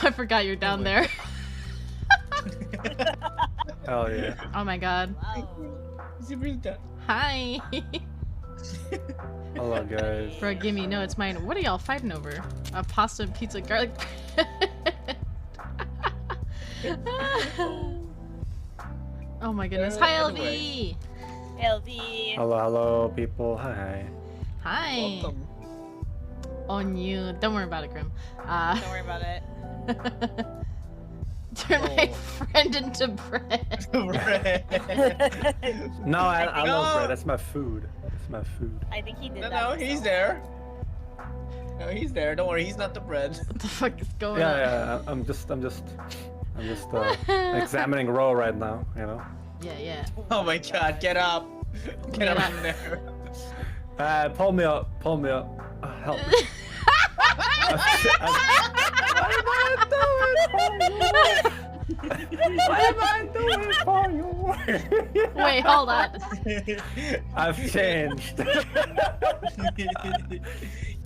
I forgot you're down there. Hell yeah. Oh my god. Hi. Hello, guys. Bro, gimme. No, it's mine. What are y'all fighting over? Pasta, pizza, garlic. Oh my goodness. Hi, LV. LV. Hello, people. Hi. Hi. Welcome. On you. Don't worry about it, Grim. Don't worry about it. Turn my friend into bread. No, I love bread. That's my food. That's my food. I think he did that. No, he's there. No, he's there. Don't worry, he's not the bread. What the fuck is going on? Yeah, I'm just examining Ro right now. You know. Yeah. Oh my god, get up. Get up in there. Pull me up. Help me. What am I doing for you? Wait, hold on. I've changed.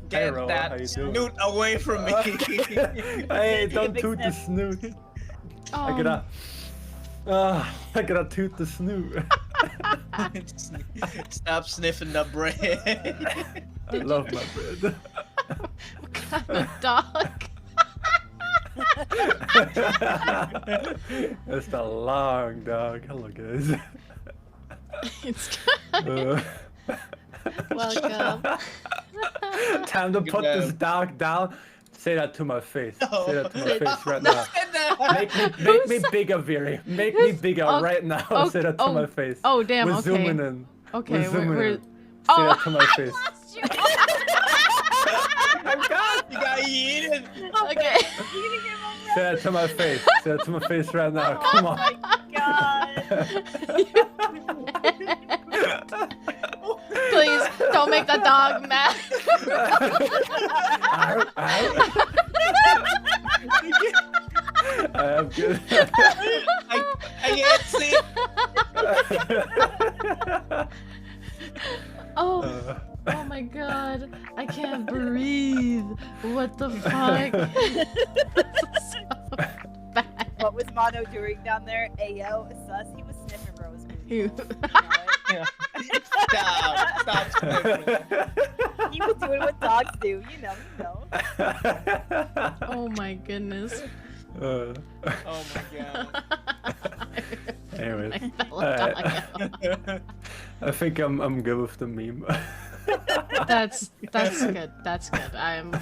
Get Ro, how that you doing? snoot away from me. Hey, don't toot the snoot. I gotta toot the snoot. Stop sniffing the bread. I love my bread. What kind of dog? It's a long dog. Hello, guys. It's welcome. Time to put this dog down. Say that to my face. No. Say that to my face right now. Make me bigger, Viri. Make me bigger right now. Say that to my face. Oh damn. We're Okay. zooming in. Okay. We're zooming in. Say Oh. that to my face. You got yeeted. Okay. Say that to my face. Say that to my face right now. Come on. God. Please don't make the dog mad. I'm good. I can't see. Oh my god. I can't breathe. What the fuck? This is so bad. What was Mono doing down there? Ayo, sus. He was sniffing Rose. You- Stop sniffing. He was doing what dogs do. You know. Oh my goodness. Oh my god. Anyways, I fell a dog out. I think I'm good with the meme. That's good. That's good. I'm.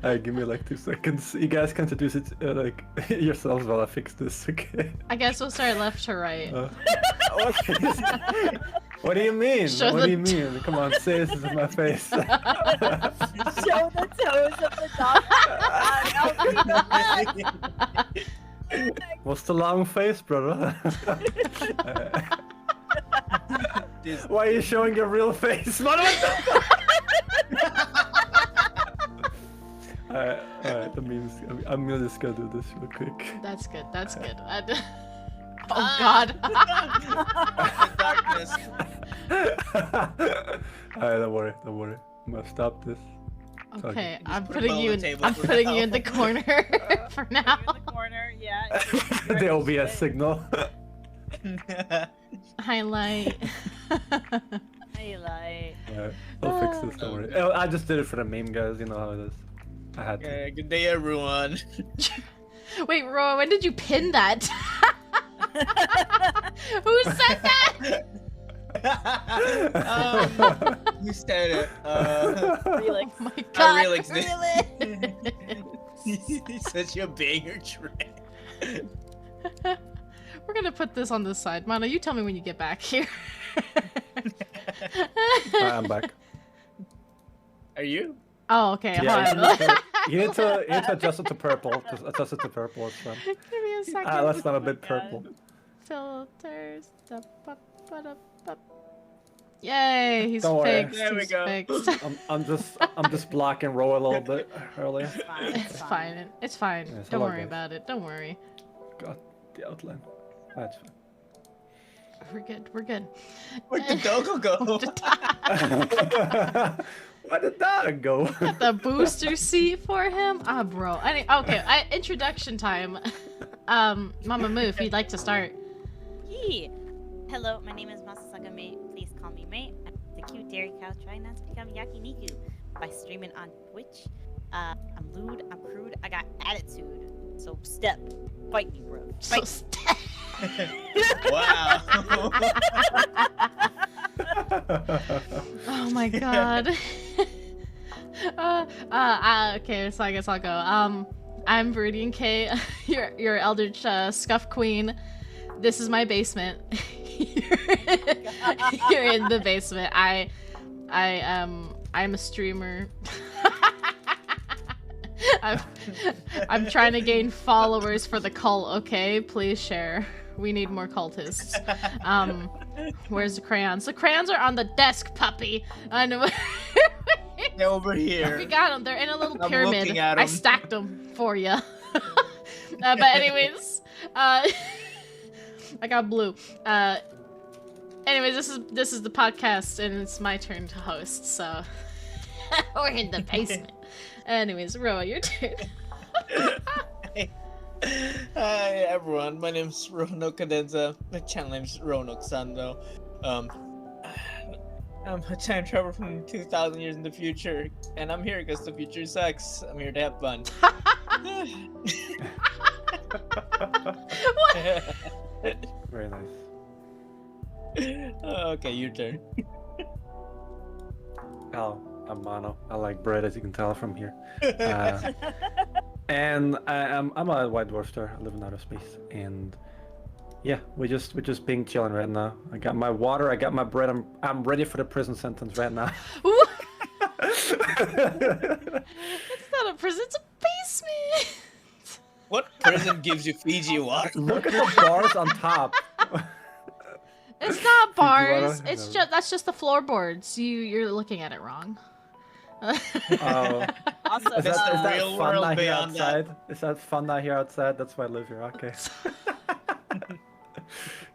Alright, give me like 2 seconds. You guys can introduce it like yourselves while I fix this, okay? I guess we'll start left to right. What do you mean? Show What the do you mean? Come on, say this in my face. Show the toes of the dog. What's the long face, brother? Why are you showing your real face? What the Alright, that means I'm just gonna do this real quick. That's good. That's good. Oh god. Darkness. Alright, don't worry. I'm gonna stop this. Okay, I'm put putting it you on in. the table I'm for putting now. you in the corner for now. In the corner, yeah. There will be a signal. Highlight. Highlight. Alright, I'll fix this, don't worry. Oh, I just did it for the meme, guys. You know how it is. I had to. Okay, good day, everyone. Wait, Roy, when did you pin that? Who said that? Who said it? Relix. Oh my god. Relix did. Relix. Such a banger track. We're gonna put this on this side. Mono, you tell me when you get back here. Alright, I'm back. Are you? Oh, okay. Yeah, Hold on. you need to adjust it to purple. Just adjust it to purple. It's fine. Give me a second. Let's not a bit God. purple. Filters. Yay! He's Don't worry. fixed. There we He's go. fixed. I'm just blocking Ro a little bit earlier. It's fine. It's fine. Yeah, it's Don't all worry good. about it. Don't worry. Got the outline. That's fine. We're good. We're good. Where'd the doggo go? Where did that go? Got the booster seat for him. Ah, bro. Okay, introduction time. Mama Moo, if you'd like to start. Yee. Hello, my name is MatsusakaMay. Please call me May. I'm the cute dairy cow trying not to become yakiniku by streaming on Twitch. I'm lewd, I'm crude, I got attitude. So step. Fight me, bro. Fight me. Wow. Oh my god. Okay, so I guess I'll go. I'm Viridian K, your Eldritch Scuff Queen. This is my basement. You're in the basement. I'm a streamer. I'm trying to gain followers for the cult, okay? Please share. We need more cultists. Where's the crayons? The crayons are on the desk, puppy. I know. They're over here. We got them. They're in a little pyramid. looking at 'em. I stacked them for you. But anyways, I got blue. Anyways, this is the podcast, and it's my turn to host. So we're in the basement. Anyways, Ro, your turn. Hi everyone, my name's Roanokesan. My channel name's Roanokesan though. I'm a time traveler from 2,000 years in the future, and I'm here because the future sucks. I'm here to have fun. Very nice. Okay, your turn. Oh, I'm mono. I like bread, as you can tell from here. And I'm a white dwarf star. I live in outer space, and yeah, we're just being chilling right now. I got my water. I got my bread. I'm ready for the prison sentence right now. It's not a prison. It's a basement. What prison gives you Fiji water? Look at the bars on top. It's not bars. water? It's No. that's just the floorboards. You're looking at it wrong. Oh. Also, Is that real fun world out here beyond that. outside? Is that fun out here outside? That's why I live here. Okay.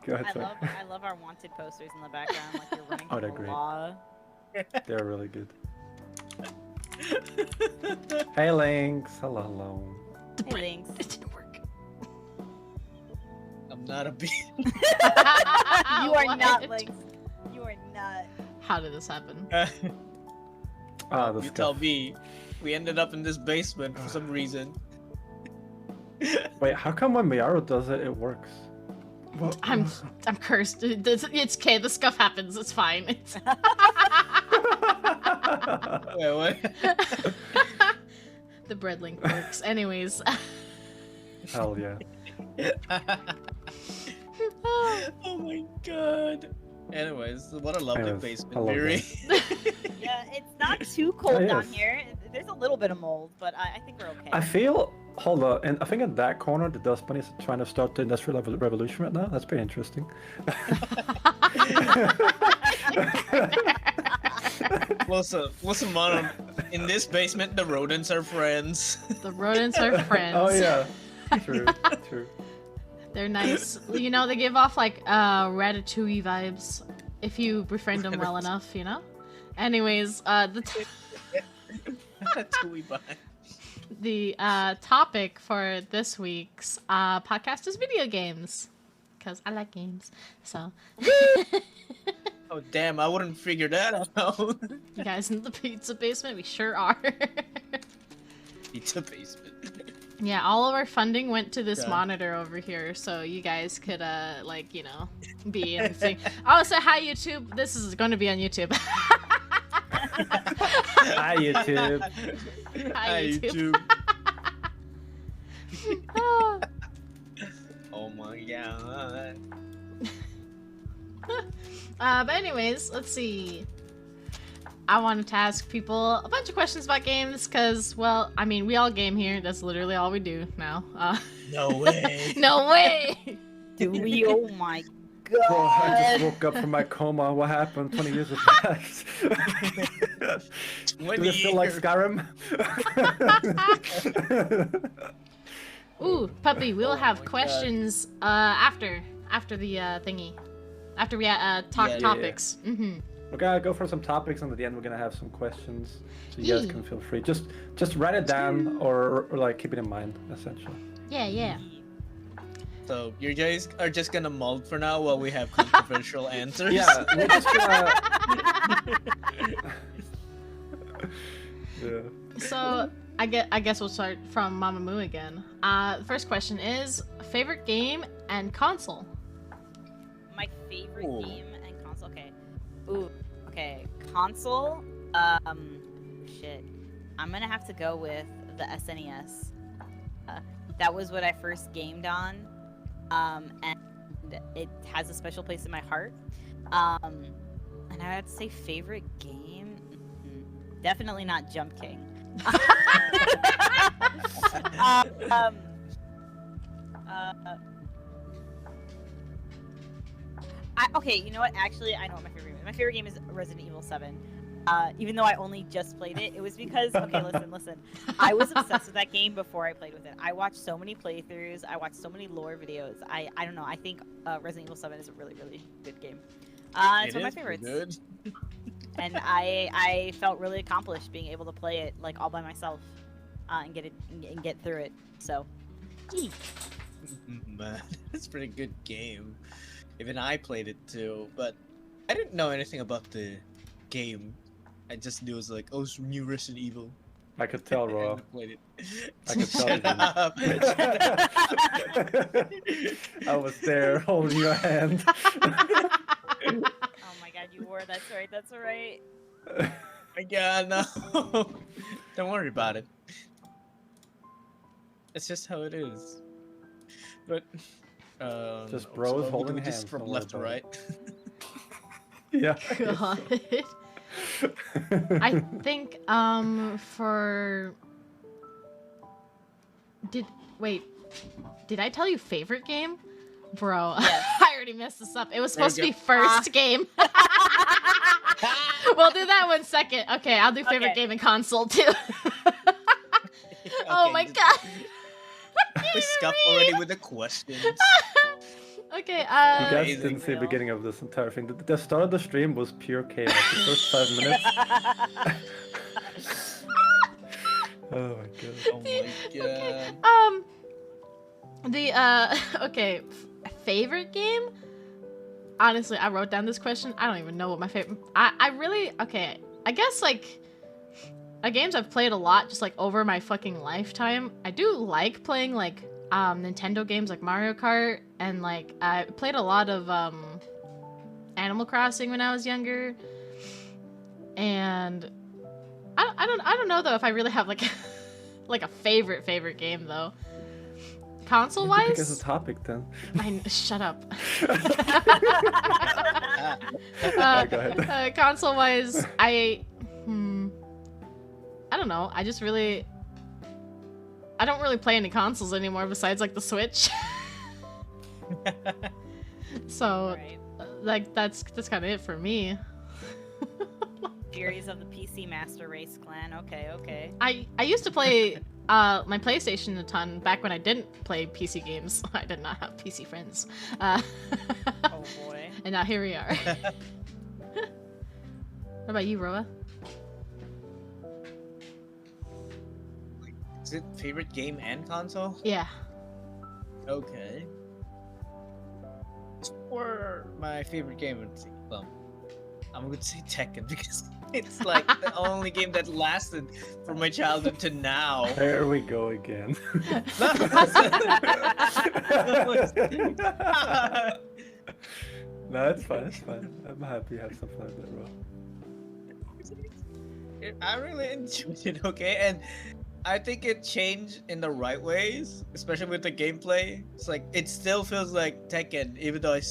Go ahead, sorry. I love our wanted posters in the background, like you're running Oh, from they're the great. law. They're really good. Hey, Lynx. Hello. The Hey, bread. Lynx. It didn't work. I'm not a bee. You are not What? Lynx. You are not. How did this happen? Ah, the You scuff. tell me. We ended up in this basement for some reason. Wait, how come when Miaro does it, it works? What? I'm cursed. It's okay. The scuff happens. It's fine. It's... Wait, what? The bread link works. Anyways. Hell yeah. Oh my god. Anyways, what a lovely Anyways, basement, I love Viri. Yeah, it's not too cold Oh, down yes. here. There's a little bit of mold, but I think we're okay. I feel. Hold on, and I think in that corner, the dust bunny is trying to start the industrial revolution right now. That's pretty interesting. Listen, Mono. In this basement, the rodents are friends. The rodents are friends. Oh yeah, true, true. They're nice. You know, they give off like Ratatouille vibes if you befriend them well enough, you know? Anyways, the topic for this week's podcast is video games. Because I like games. So, Oh damn! I wouldn't figure that out. you guys in the pizza basement? We sure are. Pizza basement. Yeah, all of our funding went to this Okay. monitor over here, so you guys could, like, you know, be in the thing. Oh, so hi, YouTube. This is going to be on YouTube. Hi YouTube. Hi, YouTube. YouTube. Oh my god. But anyways, let's see. I wanted to ask people a bunch of questions about games, because, well, I mean, we all game here. That's literally all we do now. No way. No way! Do we? Oh my Bro, I god. just woke up from my coma. What happened? 20 years have passed. Do you feel like Skyrim? Ooh, puppy, we'll Oh have my God. questions after the thingy. After we talk Yeah. topics. Mm-hmm. We're gonna go for some topics, and at the end we're gonna have some questions, so you guys Yee. can feel free. Just write it down or like keep it in mind, essentially. Yeah. So you guys are just gonna mold for now while we have controversial answers. Yeah, we're just gonna. Yeah. So I guess we'll start from Mama Moo again. The first question is favorite game and console. My favorite Ooh. game and console. Okay. Ooh. Okay. Console. Shit. I'm gonna have to go with the SNES. That was what I first gamed on. And it has a special place in my heart. And I would say favorite game. Definitely not Jump King. Okay, you know what? Actually, I know what my favorite game is. My favorite game is Resident Evil 7. Even though I only just played it, it was because, okay, listen. I was obsessed with that game before I played with it. I watched so many playthroughs. I watched so many lore videos. I don't know. I think Resident Evil 7 is a really, really good game. It's one of my favorites. Good. And I felt really accomplished being able to play it like all by myself and get through it. So, Man, it's a pretty good game. Even I played it too, but I didn't know anything about the game. I just knew it was like, oh, it's new Resident Evil. I could tell, And Roa. I played it. I could tell. Shut up. I was there holding your hand. oh my god, you were. That's right. That's right. Yeah, no. Don't worry about it. It's just how it is. But Just so bros we holding do this hands, from don't left to worry right. Yeah. God. I think for did I tell you favorite game? Bro, Yes. I already messed this up. It was supposed to There be you first game. We'll do that one second. Okay, I'll do favorite Okay. game and console too. Oh my god. We scuffed already with the questions. Okay, You guys Amazing. didn't see the beginning of this entire thing. The start of the stream was pure chaos. The first 5 minutes. Oh my god. Oh my god. Okay, favorite game? Honestly, I wrote down this question. I don't even know what my favorite. I really okay. I guess like games I've played a lot, just like over my fucking lifetime. I do like playing like Nintendo games like Mario Kart, and like I played a lot of Animal Crossing when I was younger. And I don't know though if I really have like like a favorite game though. Console You pick as wise, a topic then. shut up. Yeah, go ahead. Console wise, I don't know. I don't really play any consoles anymore besides like the Switch. So Right. like that's kind of it for me. Furies of the PC Master Race Clan. Okay. I used to play my PlayStation a ton back when I didn't play PC games. I did not have PC friends. Oh boy. And now here we are. What about you, Roa? Is it favorite game and console? Yeah. Okay. For my favorite game, well, I'm gonna say Tekken because it's like the only game that lasted from my childhood to now. There we go again. No, it's fine. It's fine. I'm happy you have something like that, bro. I really enjoyed it, okay? And I think it changed in the right ways, especially with the gameplay. It's like it still feels like Tekken, even though I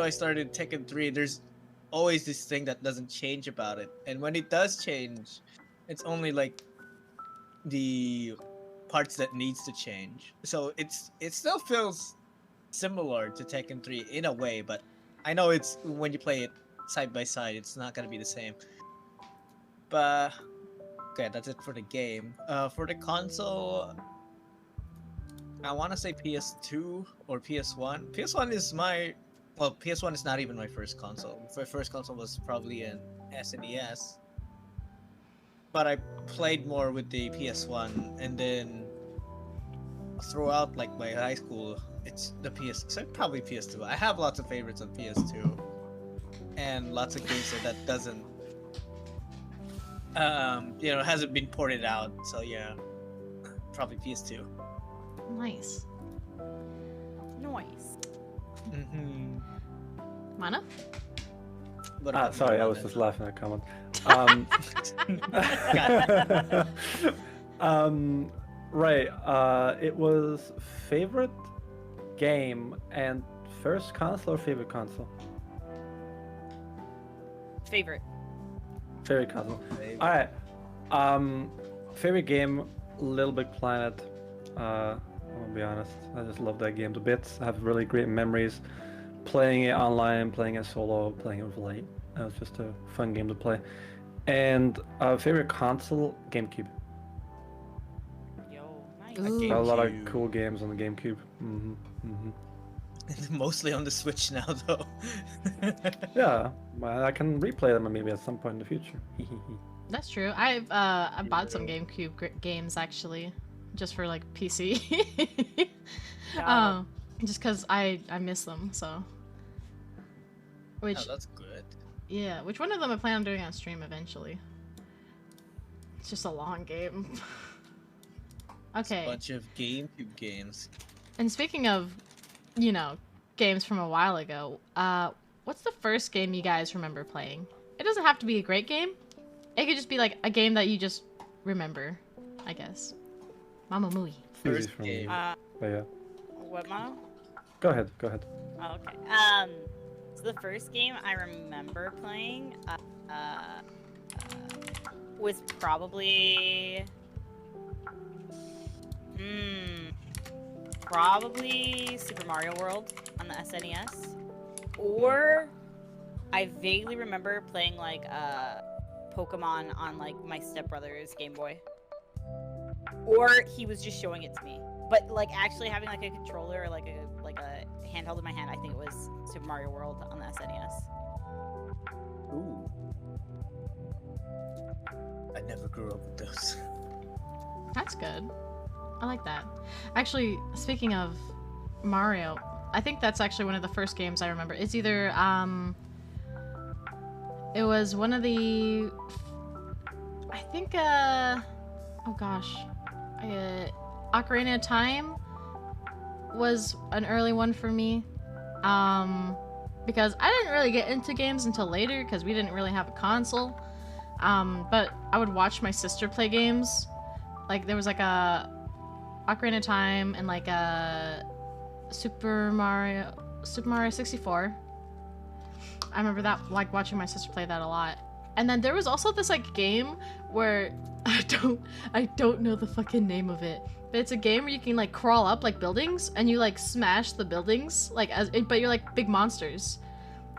started Tekken 3. There's always this thing that doesn't change about it, and when it does change, it's only like the parts that needs to change. So it still feels similar to Tekken 3 in a way, but I know it's when you play it side by side, it's not gonna be the same. But okay, that's it for the game. For the console, I want to say PS2 or PS1. PS1 is my well, PS1 is not even my first console. My first console was probably an SNES. But I played more with the PS1, and then throughout like my high school, it's the so probably PS2. I have lots of favorites on PS2, and lots of games that doesn't, hasn't been ported out. So yeah, probably PS2. Nice. Noise. Mm-hmm. Mana? But Sorry, I was just laughing at a comment. Right. It was favorite game and first console or favorite console? Favorite. Favorite console. All right. Favorite game, Little Big Planet. I'm gonna be honest. I just love that game to bits. I have really great memories playing it online, playing it solo, playing it with Light. It was just a fun game to play. And favorite console, GameCube. Yo, nice. Ooh. A lot of GameCube. cool games on the GameCube. Mostly on the Switch now, though. Yeah, well, I can replay them maybe at some point in the future. That's true. I bought some GameCube games actually, just for like PC. Yeah. Just because I miss them. So. Which Oh, that's good. yeah, which one of them I plan on doing on stream eventually. It's just a long game. It's a Okay. bunch of GameCube games. And speaking of, games from a while ago, what's the first game you guys remember playing? It doesn't have to be a great game. It could just be like a game that you just remember, I guess. Mama Mooey. Easy First for me. game. But yeah. What, Mono? Go ahead. Oh, okay. So the first game I remember playing was probably Super Mario World on the SNES, or I vaguely remember playing like Pokemon on like my stepbrother's Game Boy, or he was just showing it to me. But like actually having like a controller or like a handheld in my hand, I think it was Super Mario World on the SNES. Ooh. I never grew up with those. That's good. I like that. Actually, speaking of Mario, I think that's actually one of the first games I remember. It's either it was one of the, I think oh gosh, Ocarina of Time was an early one for me, because I didn't really get into games until later because we didn't really have a console, but I would watch my sister play games. Like there was like a Ocarina of Time and like a Super Mario 64. I remember that, like watching my sister play that a lot. And then there was also this like game where I don't know the fucking name of it, but it's a game where you can like crawl up like buildings and you like smash the buildings but you're like big monsters,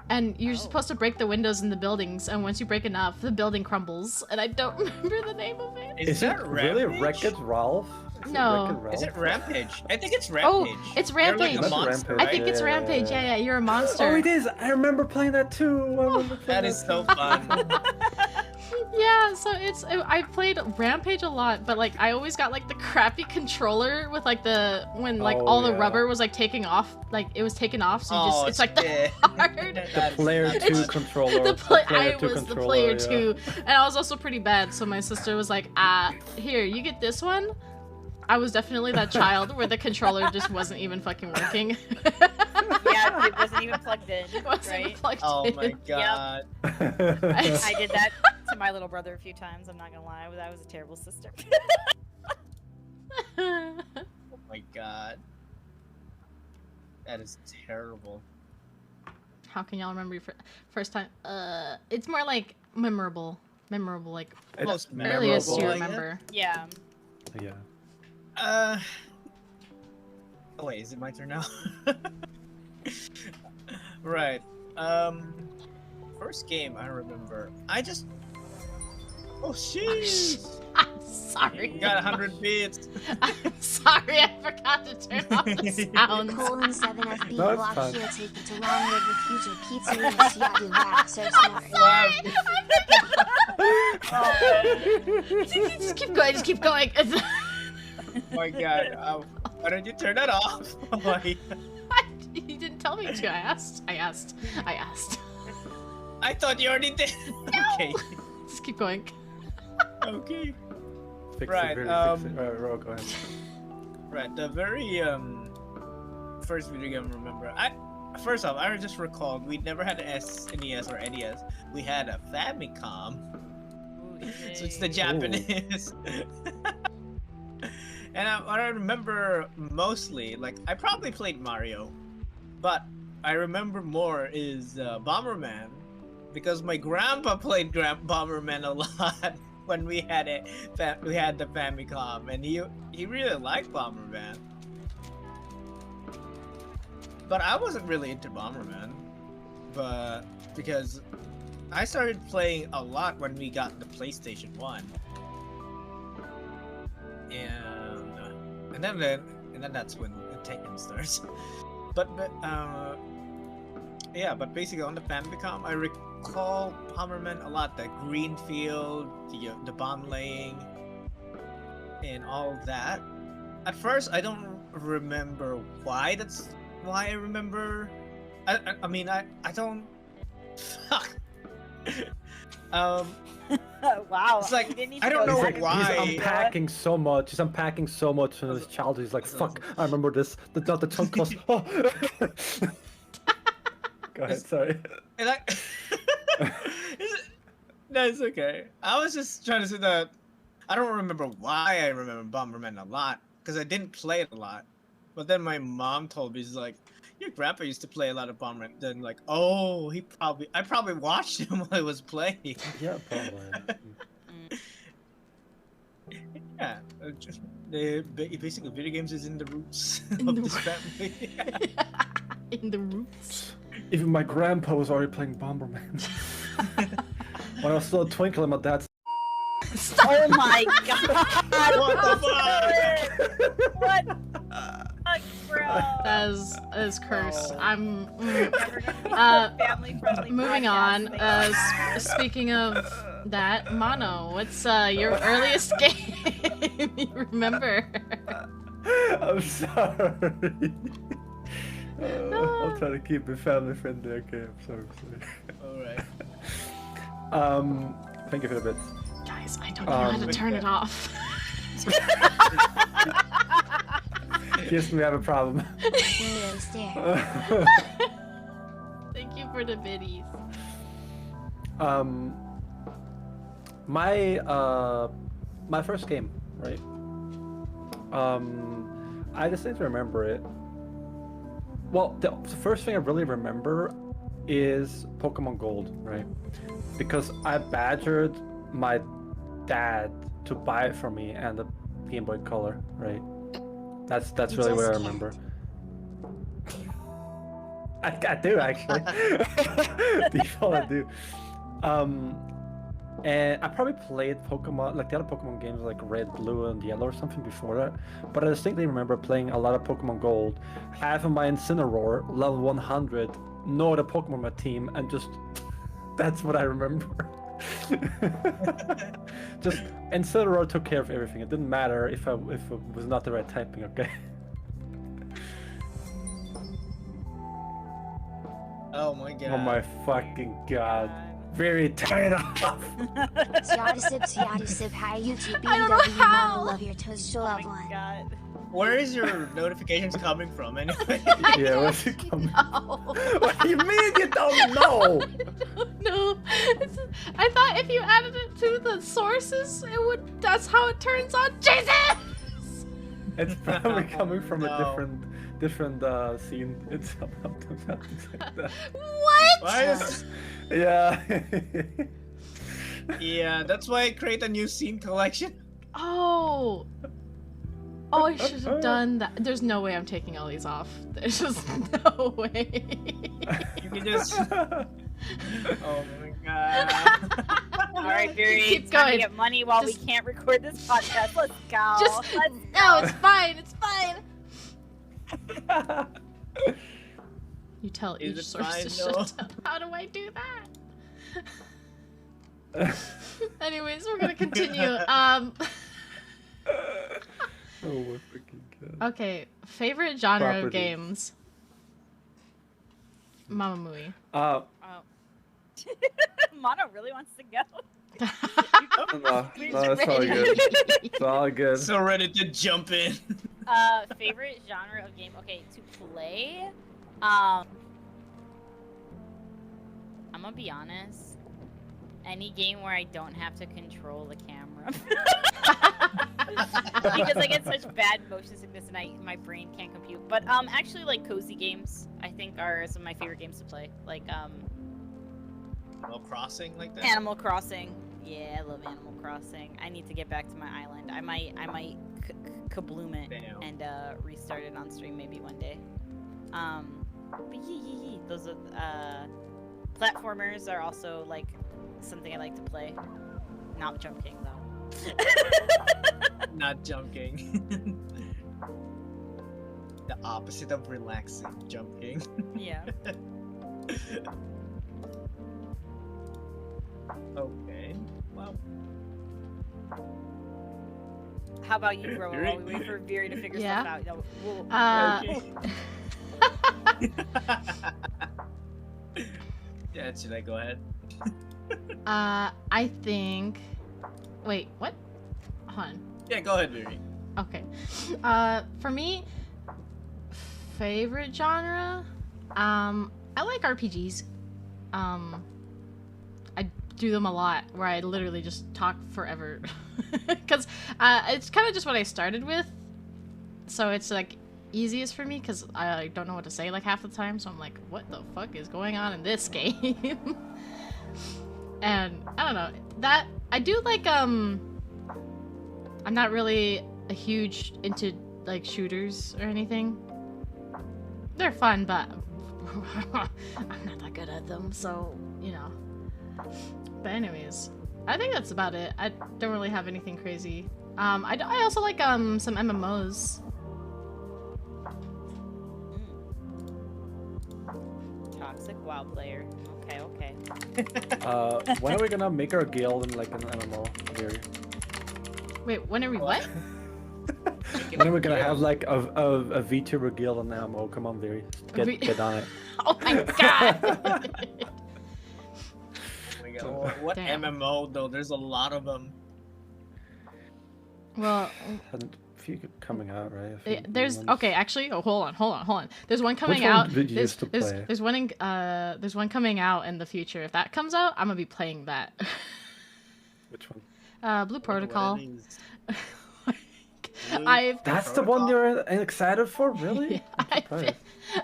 and you're supposed to break the windows in the buildings, and once you break enough the building crumbles, and I don't remember the name of it. Is that it really Rampage? Wreck-It Ralph? Is it No. Wreck-It Ralph? Is it Rampage? I think it's Oh, Rampage. it's You're like Rampage. a That's monster, Rampage. I think it's Yeah. Rampage. Yeah, you're a monster. Oh, it is. I remember playing that too. I remember playing That is so fun. Yeah, so I played Rampage a lot, but like I always got like the crappy controller with like when like Oh, all the yeah. rubber was like taking off, like it was taken off, so you just it's like the yeah. hard. The player 2 controller. I was the player yeah. 2, and I was also pretty bad. So my sister was like, here, you get this one. I was definitely that child where the controller just wasn't even fucking working. Yeah, it wasn't even plugged in, It wasn't even right? plugged Oh in. my god. I did that to my little brother a few times. I'm not gonna lie, I was a terrible sister. Oh my god. That is terrible. How can y'all remember your first time? It's more like memorable, like It's Most earliest you memorable, I remember. Yeah. Yeah. Oh wait, is it my turn now? Right. First game I remember. Oh sheesh. sorry. You got 100 bits. I'm sorry, I forgot to turn off the sounds. Colon 7FB No, it's block fine. here take it to long live the future pizzeria Seattle Rap so smart. Just keep going, just keep going. Oh my god. Why don't you turn that off? Oh my. You didn't tell me to. I asked. I thought you already did. Okay. Just keep going. Okay. Fix Right, it, really fix it. Ro, go ahead. Right. The very first video game I remember. First off, I just recalled we never had an SNES or NES. We had a Famicom. So it's the Japanese. And what I remember mostly, like, I probably played Mario, but I remember more is Bomberman, because my grandpa played Bomberman a lot when we had it. We had the Famicom, and he really liked Bomberman. But I wasn't really into Bomberman, but because I started playing a lot when we got the PlayStation 1. And then that's when Tekken starts. But yeah, but basically on the Famicom, I recall Bomberman a lot. The green field, the bomb laying, and all that. At first, I don't remember why. That's why I remember. I mean, I don't. Fuck. Wow. It's like, You didn't need I to don't go know back. He's why. unpacking so much. He's unpacking so much from his childhood. He's like, fuck, I remember this. The chunk cost. Oh. Go ahead, sorry. And no, it's okay. I was just trying to say that I don't remember why I remember Bomberman a lot, because I didn't play it a lot. But then my mom told me, she's like, your grandpa used to play a lot of Bomberman. Then like, oh, I probably watched him while I was playing. Yeah, probably. Yeah, basically video games is in the roots In of the this roo- family. In the roots. Even my grandpa was already playing Bomberman. When I was still a twinkle in my dad's. Oh my god! What the fuck? What? Fuck, bro. That is cursed. Oh. I'm. Never gonna be family-friendly Moving podcast. on. Thank you. Speaking of that, Mono, what's your earliest game you remember? I'm sorry. I'll try to keep it family friendly. Okay, I'm sorry. Alright. Thank you for the bits. Guys, I don't know how to turn it off. Yes, we have a problem. Windows there. Thank you for the biddies. My first game, right? I distinctly remember it. Well, the first thing I really remember is Pokemon Gold, right? Because I badgered my dad to buy it for me and the Game Boy Color, right? That's You really what I just remember. I do actually. Default, I do. And I probably played Pokemon, like the other Pokemon games, like Red, Blue, and Yellow or something before that. But I distinctly remember playing a lot of Pokemon Gold, having my Incineroar level 100, no other Pokemon on my team, and just that's what I remember. Just Incineroar took care of everything. It didn't matter if it was not the right typing. Okay. Oh my god. Oh my fucking god. Very tired of. Tiadisip, hi YouTube, I don't know BW, how. Mono, love your toast, show Oh love my one. god. Where is your notifications coming from anyway? Yeah, where's it coming? No. What do you mean you don't know? No. I thought if you added it to the sources, it would. That's how it turns on. Jesus! It's probably coming from No. a different scene. It's something like that. What? Why is... Yeah. Yeah, that's why I create a new scene collection. Oh. Oh, I should have done that. There's no way I'm taking all these off. There's just no way. You can just... Oh my god. All right, Fury. Keep It's time to going. get money while Just- we can't record this podcast. Let's go. Just Let's no, go. it's fine. It's fine. You tell Is each it source fine, to though? shut up. How do I do that? Anyways, we're gonna continue. Oh my freaking god. Okay, favorite genre of Property. games. Mama Mui. Oh. Mono really wants to go. No, it's all good. It's all good. So ready to jump in. Favorite genre of game? Okay, to play. I'm gonna be honest. Any game where I don't have to control the camera. Because I get such bad motion sickness and my brain can't compute. But actually like cozy games I think are some of my favorite games to play. Like Animal Crossing like that. Animal Crossing. Yeah, I love Animal Crossing. I need to get back to my island. I might kabloom it Damn. and restart it on stream maybe one day. But those are platformers are also like something I like to play. Not jumping though. Not jumping. The opposite of relaxing, jumping. Yeah. Okay. Well. How about you, bro? Very- While we wait for Veery to figure Yeah. stuff out. No, we'll, Okay. Yeah, should I go ahead? I think. Wait, what? Hold on. Yeah, go ahead, Miri. Okay. For me, favorite genre. I like RPGs. I do them a lot, where I literally just talk forever, because it's kind of just what I started with. So it's like easiest for me because I don't know what to say like half the time. So I'm like, what the fuck is going on in this game? And I don't know that I do like I'm not really a huge into like shooters or anything. They're fun, but I'm not that good at them, so you know. But anyways, I think that's about it. I don't really have anything crazy. I also like some MMOs. Toxic WoW player. Okay. When are we gonna make our guild in like an MMO? Very. Wait, when are we what? When are we gonna have like a VTuber guild in MMO? Come on, Very. Get on it. Oh my god! What Damn. MMO though? There's a lot of them. Well, And a few coming out, right? A few there's ones. okay. Actually, oh hold on. There's one coming Which one out. did you used to There's play? there's one coming out in the future. If that comes out, I'm gonna be playing that. Which one? Blue Protocol. What it is. I've That's the one you're excited for, really? Yeah, I'm surprised.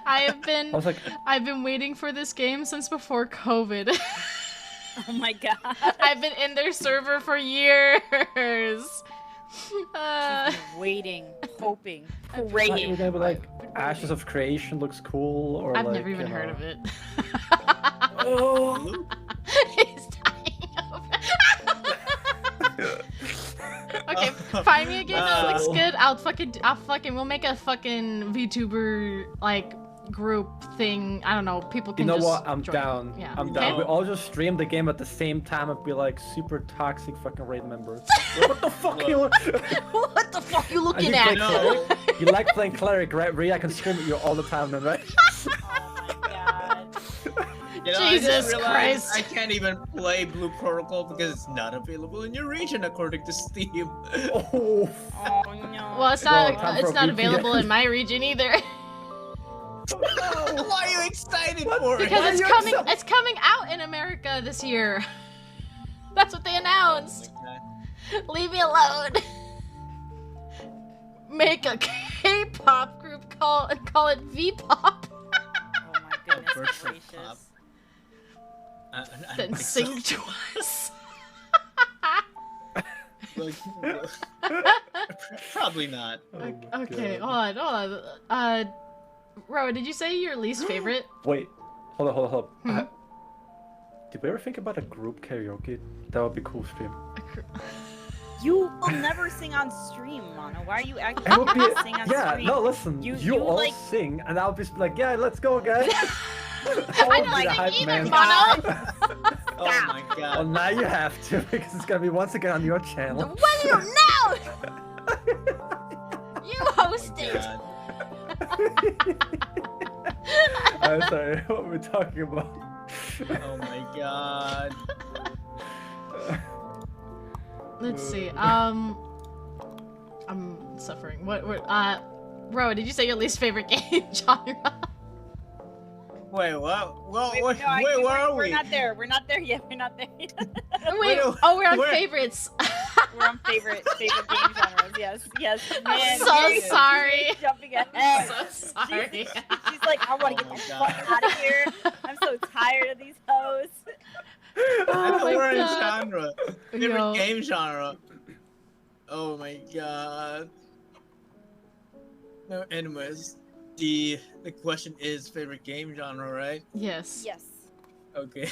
I was like, I've been waiting for this game since before COVID. Oh my god. I've been in their server for years. She's been waiting, hoping, praying. you're gonna be like, Ashes of Creation looks cool, or I've like, never even you heard know- of it. Oh. He's dying over. Okay, find me a game that looks good. I'll fucking, we'll make a fucking VTuber like group thing. I don't know. People You can know just what? I'm join. down. Yeah. I'm Okay. down. We all just stream the game at the same time and be like super toxic fucking raid members. What the fuck you? What the fuck you And looking you at? play cleric? You like playing cleric, right? Rhea, I can scream at you all the time, then, right? Oh my god. You know, Jesus I just realized Christ. I can't even play Blue Protocol because it's not available in your region according to Steam. Oh. Oh no. Well, it's Well, not. time It's for not VPN. available in my region either. Why are you excited for it? Because it's you're coming. so- It's coming out in America this year. That's what they announced. Leave me alone. Make a K-pop group call it V-pop. Oh my goodness Virtual gracious. I Then don't sing think to us. so. Probably not. Oh my Okay, God. hold on. Ro, did you say your least favorite? Wait. Hold on. Hmm? did we ever think about a group karaoke? That would be cool stream. You will never sing on stream, Mono. Why are you acting It like would you're be, gonna sing on yeah, stream? no, listen, you all like... sing, and I'll be like, yeah, let's go, guys. I don't the think hype either, man. Mono. Oh my Well, god. now you have to, because it's gonna be once again on your channel. What do you know? You host Oh my it. god. I'm sorry, what were we talking about? Oh my god. Let's see. I'm suffering. Ro, did you say your least favorite game genre? Wait, what? Well, Wait, wait, no, I- wait, where are we're we? not there. We're not there yet. We're not there yet. Wait, Wait, oh, we're on where? favorites. We're on favorite game genres. Yes, yes. I'm Man, so you're sorry. Jumping I'm ahead. so sorry. She's like, I want to Oh get my the God. fuck out of here. I'm so tired of these hoes. I Oh thought my we're in God. genre. Favorite Yo. game genre. Oh my god. No, anyways, the question is favorite game genre, right? Yes. Yes. Okay.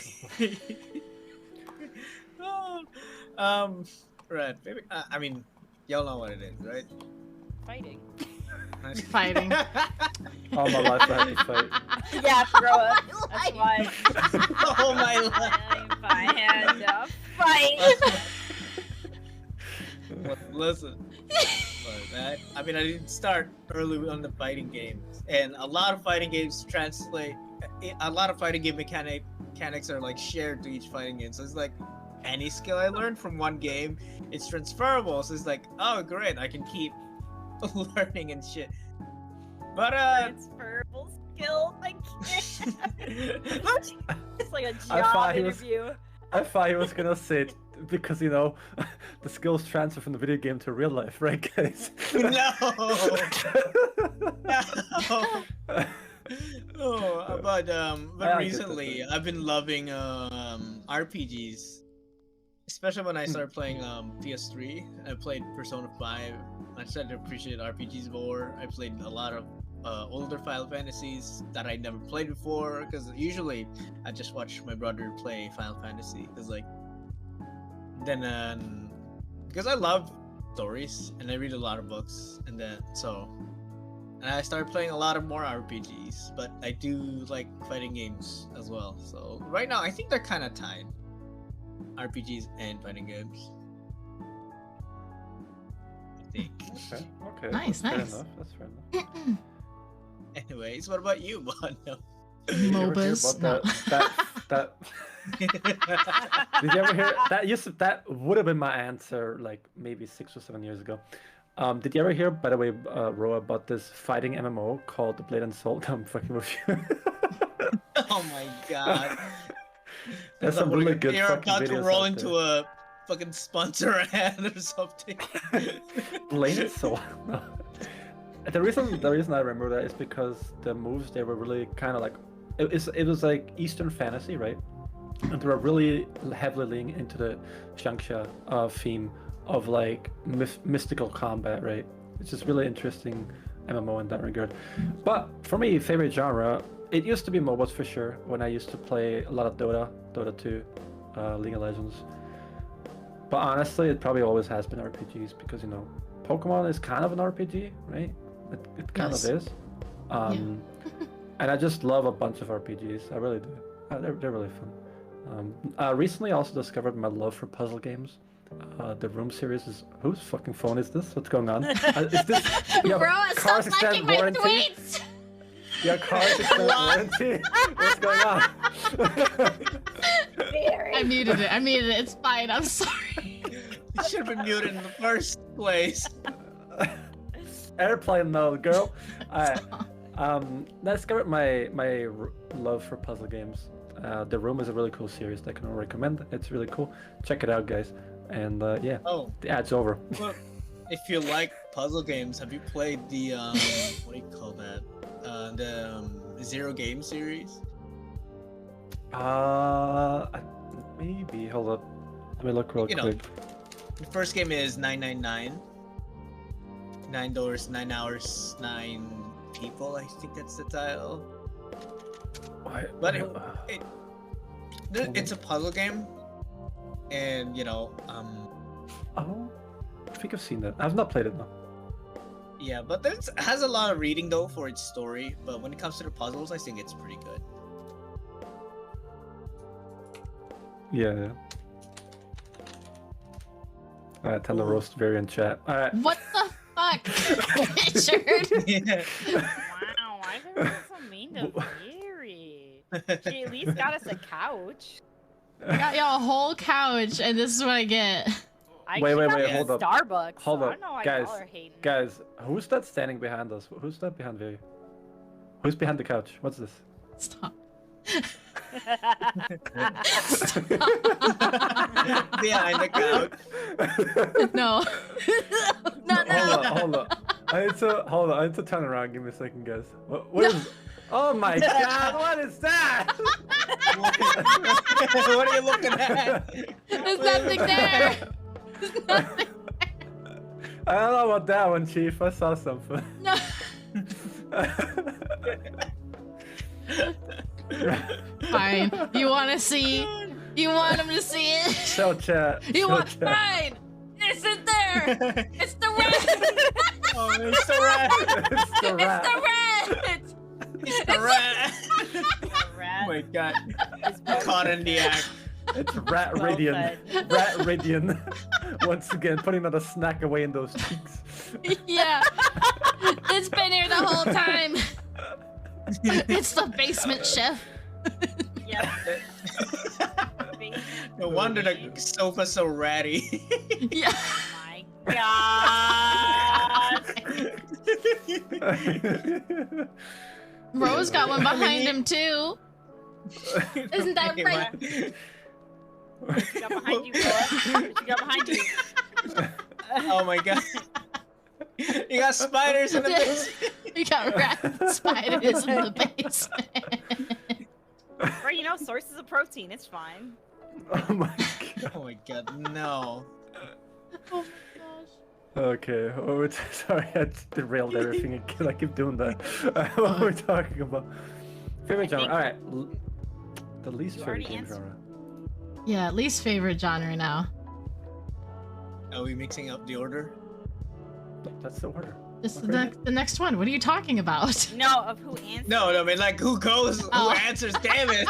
Oh, right. Favorite. I mean, y'all know what it is, right? Fighting. Fighting. All my life I had to fight. Yeah, throw up. That's why. Oh my life. I had to fight. Well, listen. For that, I mean, I didn't start early on the fighting games, and a lot of fighting games translate. A lot of fighting game mechanics are like shared to each fighting game. So it's like any skill I learned from one game, it's transferable. So it's like, oh great, I can keep learning and shit. But Transferable skill. I can't. It's like a I job thought he was- interview. I thought he was gonna say it because, you know, the skills transfer from the video game to real life, right, guys? no. No. Oh, but I get recently that. I've been loving RPGs, especially when I started playing PS3. I played Persona 5. I started to appreciate RPGs more. I played a lot of older Final Fantasies that I'd never played before, because usually I just watch my brother play Final Fantasy. Because because I love stories and I read a lot of books, and I started playing a lot of more RPGs, but I do like fighting games as well. So right now, I think they're kind of tied. RPGs and fighting games. I think. Okay. Nice, that's nice. Fair enough. That's fair enough. Anyways, what about you, Bono? Did you ever hear MOBAs. about that Did you ever hear that would have been my answer like maybe 6 or 7 years ago. Did you ever hear, by the way, Roa, about this fighting MMO called The Blade and Soul? I'm fucking with you. Oh my god. There's some really good You're fucking about to videos roll out into there. a fucking sponsor ad or something. Blade and Soul. No. The reason I remember that is because the moves, they were really kind of like it was like Eastern fantasy, right? And they were really heavily leaning into the Xiangxia theme of like mystical combat, right? It's just really interesting MMO in that regard. But for me, favorite genre, it used to be MOBAs for sure. When I used to play a lot of Dota 2, League of Legends. But honestly, it probably always has been RPGs because, you know, Pokemon is kind of an RPG, right? It kind Yes. of is. And I just love a bunch of RPGs. I really do. They're really fun. Recently, I also discovered my love for puzzle games. The Room series is... Whose fucking phone is this? What's going on? Is this... Bro, stop Cars liking Extended my Warranty? tweets! Yeah, Cars Extended Warranty? What's going on? Very. I muted it. It's fine. I'm sorry. You should have been muted in the first place. Airplane mode, girl. Alright. Let's go with my love for puzzle games. The Room is a really cool series that I can recommend. It's really cool. Check it out, guys. And yeah, Oh, the ad's over. well, if you like puzzle games, have you played the what do you call that? The Zero Game series? Maybe. Hold up. Let me look real You know. quick. The first game is 999. 9 doors, 9 hours, 9 people. I think that's the title. Why- But It's a puzzle game, and Oh, I think I've seen that. I've not played it though. yeah, but it has a lot of reading though for its story. But when it comes to the puzzles, I think it's pretty good. Yeah. Alright, tell the roast variant chat. Alright. What the fuck? Richard? Yeah. Wow, why is everyone so mean to Mary? She at least got us a couch. I got y'all a whole couch, and this is what I get. Wait, got wait, me hold up. Starbucks. Hold so up. I don't know why Guys, y'all are hating. Guys, who's that standing behind us? Who's that behind Viri? Who's behind the couch? What's this? Stop. Behind the couch. No. No, no. Hold on. I need to turn around. Give me a second, guys. What is? Oh my god! What is that? What are you looking at? There's nothing there. There's nothing. I don't know about that one, Chief. I saw something. No. Fine. You want to see? You want him to see it? Show chat. You show want? chat. Fine. It's in there. It's the rat. Oh, it's the rat. It's the rat. It's the rat. It's the rat. Rat Oh my god. is both Caught in the act. It's Rat Well Radian. said. Rat Radian. Once again, putting another snack away in those cheeks. Yeah. It's been here the whole time. It's the basement chef. Yep. No wonder the sofa's so ratty. Yeah. Oh my god. Rose got one behind him too. Isn't that right? What you got behind you, boy? What you got behind you? Oh my god. You got spiders in the basement. We got rat spiders in the basement. Bro, you know, sources of protein. It's fine. Oh my god. Oh my god, no. Oh my gosh. Okay. Oh, sorry, I just derailed everything again. I keep doing that. What are we talking about? Favorite genre. All right. The least You favorite already game answered. genre. Yeah, least favorite genre now. Are we mixing up the order? That's the order. This is Okay. the next one. What are you talking about? No, of who answered. No, I mean like who goes, who Oh. answers, damn it.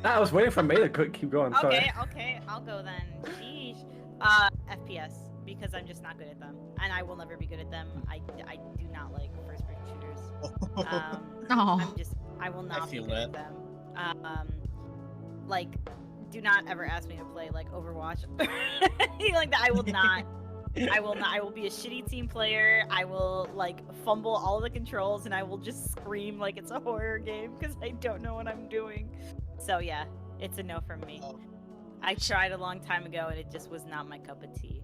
I was waiting for May to keep going. Sorry. Okay, I'll go then. Sheesh. FPS, because I'm just not good at them. And I will never be good at them. I do not like first-person shooters. Oh. I will not be feel good at them. Like, do not ever ask me to play, like, Overwatch. Anything like that, I will not. I will be a shitty team player. I will, like, fumble all the controls, and I will just scream like it's a horror game, because I don't know what I'm doing. So, yeah, it's a no from me. Oh. I tried a long time ago, and it just was not my cup of tea.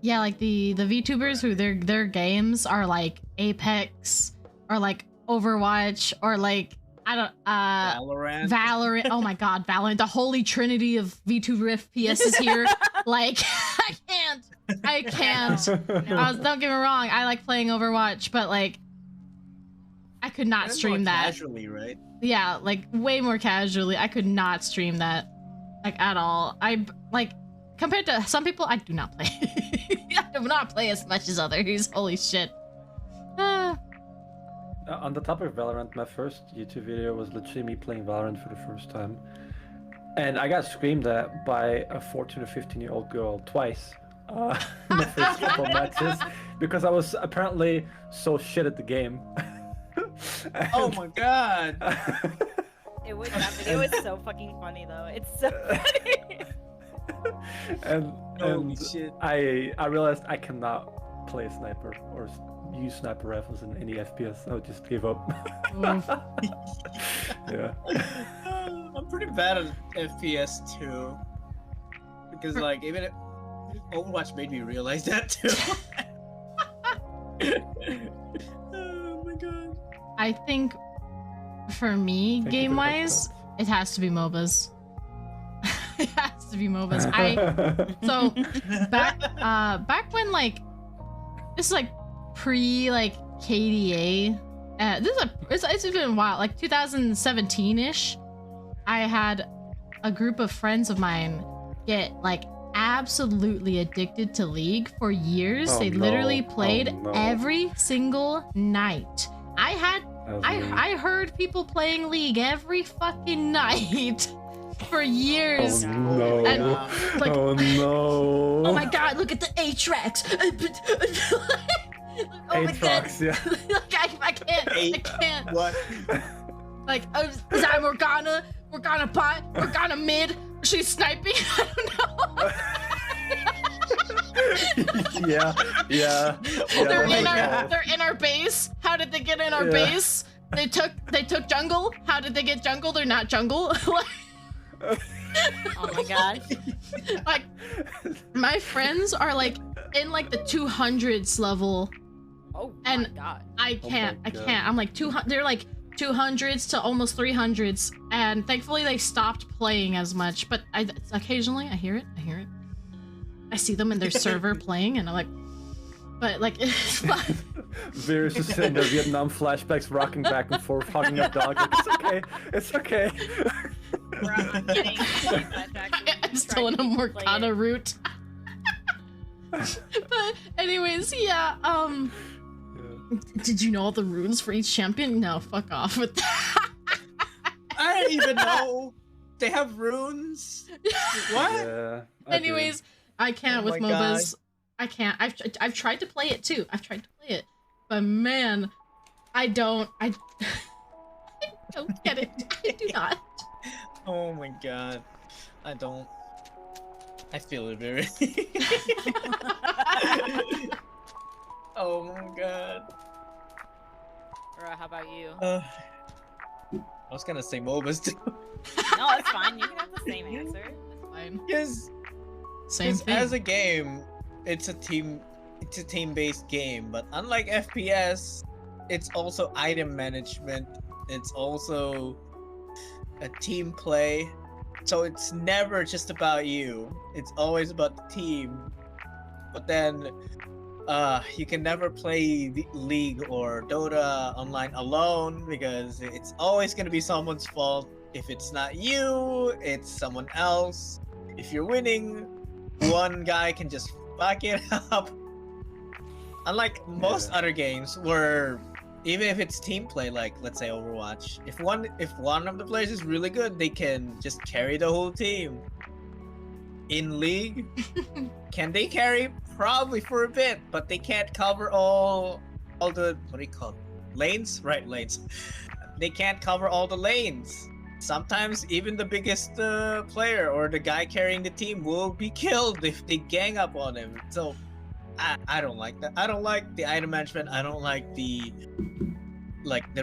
Yeah, like the VTubers who their games are like Apex or like Overwatch or like Valorant. Oh my god, Valorant. The holy trinity of VTuber FPS is here. Like I can't. Don't get me wrong, I like playing Overwatch, but like I could not stream that. Casually, right? Yeah, like way more casually. I could not stream that like at all. I like compared to some people, I do not play. I do not play as much as others. Holy shit. On the topic of Valorant, my first YouTube video was literally me playing Valorant for the first time. And I got screamed at by a 14 or 15-year-old girl twice in the first couple matches because I was apparently so shit at the game. Oh my god. It was so fucking funny though. It's so funny. and Holy shit. I realized I cannot play sniper or use sniper rifles in any FPS. I just gave up. Yeah. I'm pretty bad at FPS too. Because like even Overwatch made me realize that too. Oh my god. I think for me, Thank you for the game-wise, headphones. it has to be MOBAs. It has to be MOBAs. So back when like this is like pre like KDA. It's been a while, like 2017-ish. I had a group of friends of mine get like absolutely addicted to League for years. Oh, They no. literally Oh, played no. every single night. That was me. I heard people playing League every fucking night for years. Oh no! And, like, oh no! Oh my god, look at the A-tracks. Oh my god. Aatrox, yeah. Like, I can't. I can't. What? Like, is that Morgana? Morgana bot? Morgana mid? She's sniping? I don't know. yeah. They're in our base. How did they get in our base? They took jungle. How did they get jungle? They're not jungle. Oh my gosh. Like, my friends are like in like the 200s level. Oh And my god. I can't. my God. I'm like 200. They're like 200s to almost 300s, and thankfully they stopped playing as much. But occasionally I hear it. I see them in their server playing, and I'm like, but like, it's fun. Vera's just sitting there, Vietnam flashbacks, rocking back and forth, hugging a dog. Like, it's okay. It's okay. I'm getting flashbacks. I'm still in a Morgana route. But anyways, yeah. Did you know all the runes for each champion? No, fuck off with that. I don't even know. They have runes. What? Yeah. I do. Anyways, I can't Oh with my MOBAs. I can't. I've tried to play it too. But man, I don't get it. I do not. Oh my god. I don't. I feel it very. Oh my god. How about you? I was gonna say MOBAs too. No, it's fine. You can have the same answer. It's fine. Because Same thing. as a game, it's a team-based game, but unlike FPS, it's also item management. It's also a team play. So it's never just about you. It's always about the team. But then you can never play the League or Dota online alone because it's always going to be someone's fault. If it's not you, it's someone else. If you're winning, one guy can just fuck it up. Unlike most other games where even if it's team play, like let's say Overwatch, if one of the players is really good, they can just carry the whole team. In League, can they carry? Probably for a bit, but they can't cover all the, what do you call it? Lanes? Right, lanes. They can't cover all the lanes. Sometimes even the biggest player or the guy carrying the team will be killed if they gang up on him. So I don't like that. I don't like the item management. I don't like the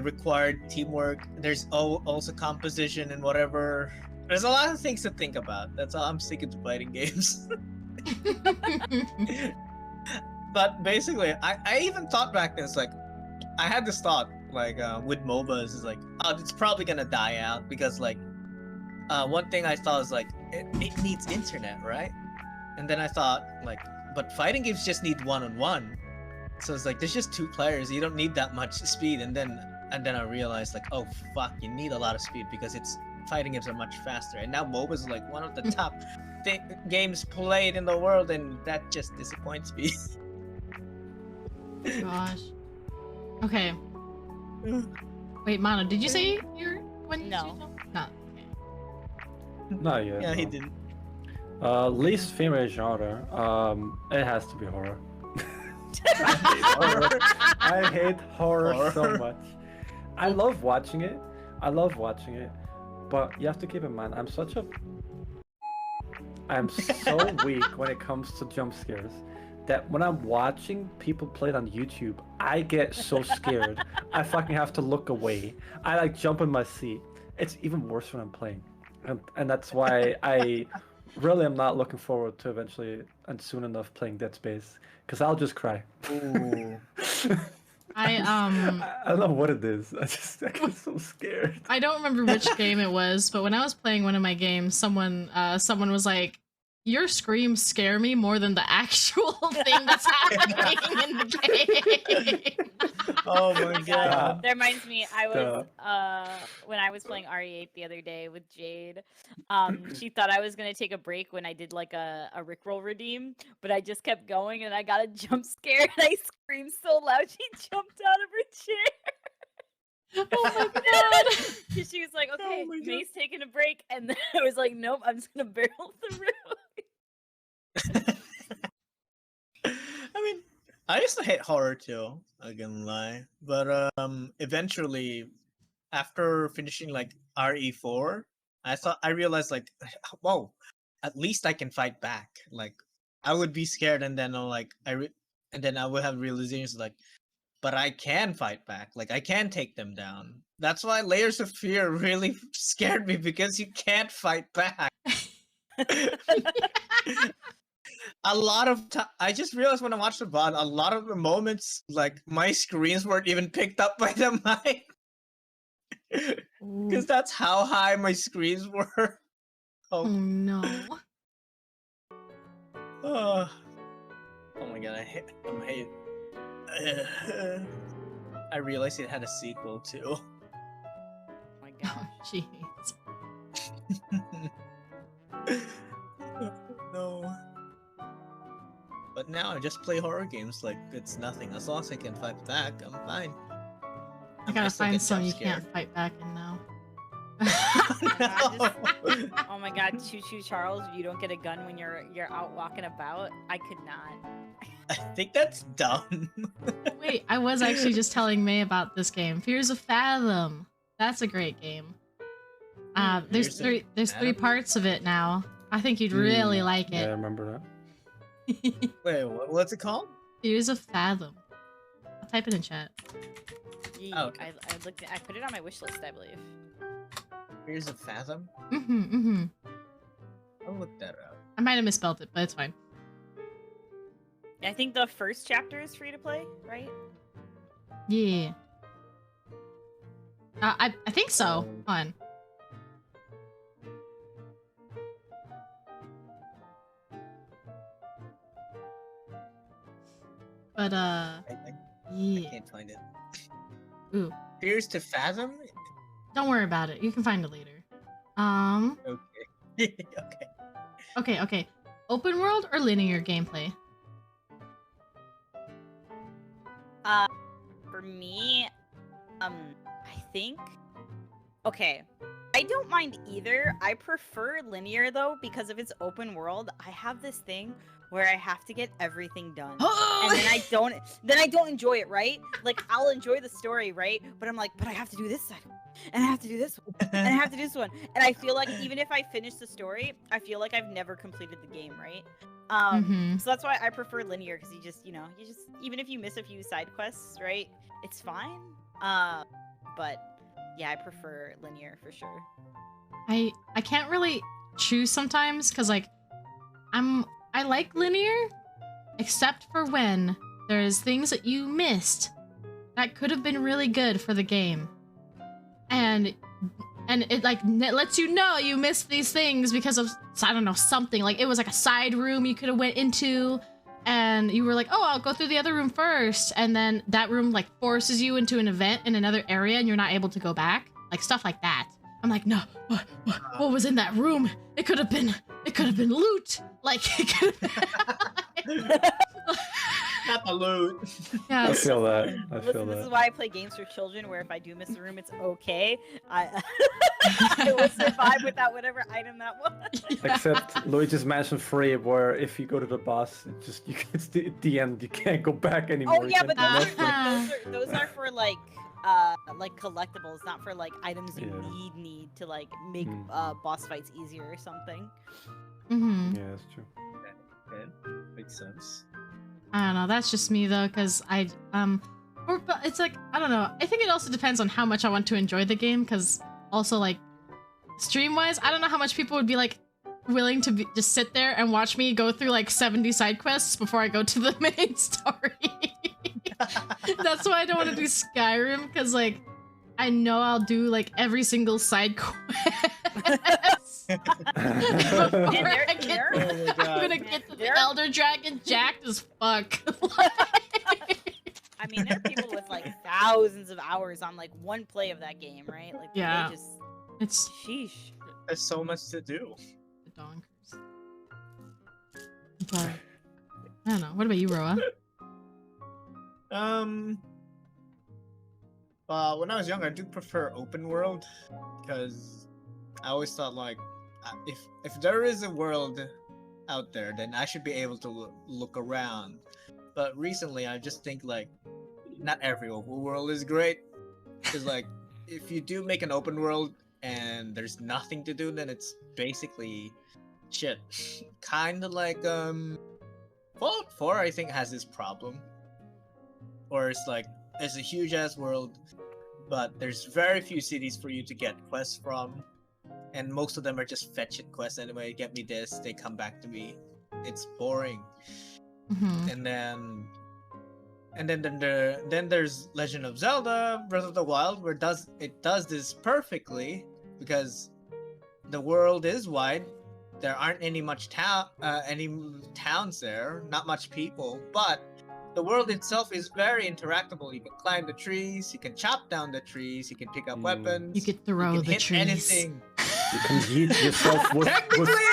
required teamwork. There's also composition and whatever. There's a lot of things to think about. That's all. I'm sticking to fighting games. But basically, I even thought back then, it's like, I had this thought, like, with MOBAs, is like, oh, it's probably gonna die out, because, like, one thing I thought is, like, it needs internet, right? And then I thought, like, but fighting games just need one-on-one. So it's like, there's just two players, you don't need that much speed, and then I realized, like, oh, fuck, you need a lot of speed, because fighting games are much faster, and now MOBAs is, like, one of the top games played in the world, and that just disappoints me. Gosh. Okay. Wait, Mono, did you say when? No. No. Not yet. Yeah, he no. didn't. Least favorite genre. It has to be horror. I hate horror so much. I love watching it. But you have to keep in mind, I'm so weak when it comes to jump scares that when I'm watching people play it on YouTube, I get so scared. I fucking have to look away. I like jump in my seat. It's even worse when I'm playing. And that's why I really am not looking forward to eventually and soon enough playing Dead Space, because I'll just cry. Ooh. I don't know what it is. I get so scared. I don't remember which game it was, but when I was playing one of my games, someone was like, "Your screams scare me more than the actual thing that's happening in the game." Oh my God, god. that reminds me. I was when I was playing RE8 the other day with Jade. She thought I was gonna take a break when I did like a Rickroll redeem, but I just kept going and I got a jump scare and I screamed so loud she jumped out of her chair. Oh my god. She was like, "Okay, my God. May's taking a break," and then I was like, "Nope, I'm just gonna barrel through." I mean, I used to hate horror too. I can lie, but eventually, after finishing like RE4, I realized like, whoa, at least I can fight back. Like, I would be scared, and then and then I would have realizations like, but I can fight back. Like, I can take them down. That's why Layers of Fear really scared me because you can't fight back. A lot of time, I just realized when I watched the VOD, a lot of the moments, like my screens weren't even picked up by the mic, because that's how high my screens were. Oh Oh, no. oh my god, I hate. I realized it had a sequel too. Oh my Oh gosh. jeez. No. But now I just play horror games like it's nothing. As long as I can fight back, I'm fine. I gotta still find get some you jump can't fight back in now. Oh my god, Choo Choo Charles, you don't get a gun when you're out walking about. I could not. I think that's dumb. Wait, I was actually just telling May about this game. Fears of Fathom. That's a great game. There's Fears of three Fathom? parts of it now. I think you'd really like Yeah, I it. remember that. Wait, what's it called? Fears of Fathom. I'll type it in chat. Gee, Oh, okay. I put it on my wish list, I believe. Here's a Fathom. Mm-hmm. I'll look that up. I might have misspelled it, but it's fine. I think the first chapter is free to play, right? Yeah. I think so. Hold on. But I yeah. can't find it. Ooh. Fears to Fathom? Don't worry about it. You can find it later. Okay. Okay. Okay. Open world or linear gameplay? For me, I think. Okay, I don't mind either. I prefer linear though because if it's open world, I have this thing where I have to get everything done. And then I don't enjoy it, right? Like I'll enjoy the story, right? But I'm like, but I have to do this side, and I have to do this one, and I have to do this one. And I feel like even if I finish the story, I feel like I've never completed the game, right? So that's why I prefer linear, because you just even if you miss a few side quests, right? It's fine. But yeah, I prefer linear for sure. I can't really choose sometimes because like I like linear, except for when there's things that you missed that could have been really good for the game, and it like it lets you know you missed these things because of, I don't know, something like it was like a side room you could have went into, and you were like, oh, I'll go through the other room first, and then that room like forces you into an event in another area and you're not able to go back, like stuff like that. I'm like, no, what was in that room? It could have been loot. Like it could have been. Not the loot. Yeah, I feel that. I feel Listen, this is that. why I play games for children, where if I do miss a room, it's okay. I will survive without whatever item that was. Except Luigi's Mansion 3, where if you go to the boss, it's the end. You can't go back anymore. Oh You yeah, can't but do nothing. those are for like collectibles, not for like items you Yeah. need to like make boss fights easier or something. Mm-hmm. Yeah, that's true. Okay. Makes sense. I don't know. That's just me though, because but it's like, I don't know. I think it also depends on how much I want to enjoy the game, because also like stream wise, I don't know how much people would be like willing to just sit there and watch me go through like 70 side quests before I go to the main story. That's why I don't want to do Skyrim, because like I know I'll do like every single side quest. Before I get Oh my I'm god. gonna get to the There- Elder Dragon jacked as fuck. I mean, there are people with like thousands thousands of hours on like one play of that game, right? Like Yeah. they just It's sheesh. There's so much to do. donkers. But I don't know. What about you, Roa? When I was younger, I do prefer open world because I always thought like, if there is a world out there, then I should be able to look around. But recently, I just think like, not every open world is great. Because like, if you do make an open world and there's nothing to do, then it's basically shit. Kind of like Fallout 4, I think, has this problem. Or it's like, it's a huge ass world, but there's very few cities for you to get quests from, and most of them are just fetch it quests anyway. Get me this, they come back to me. It's boring. Mm-hmm. And then there's Legend of Zelda Breath of the Wild, where it does this perfectly because the world is wide. There aren't any towns there, not much people, but the world itself is very interactable. You can climb the trees, you can chop down the trees, you can pick up weapons. You could throw you can the hit trees. anything. You can yeet yourself with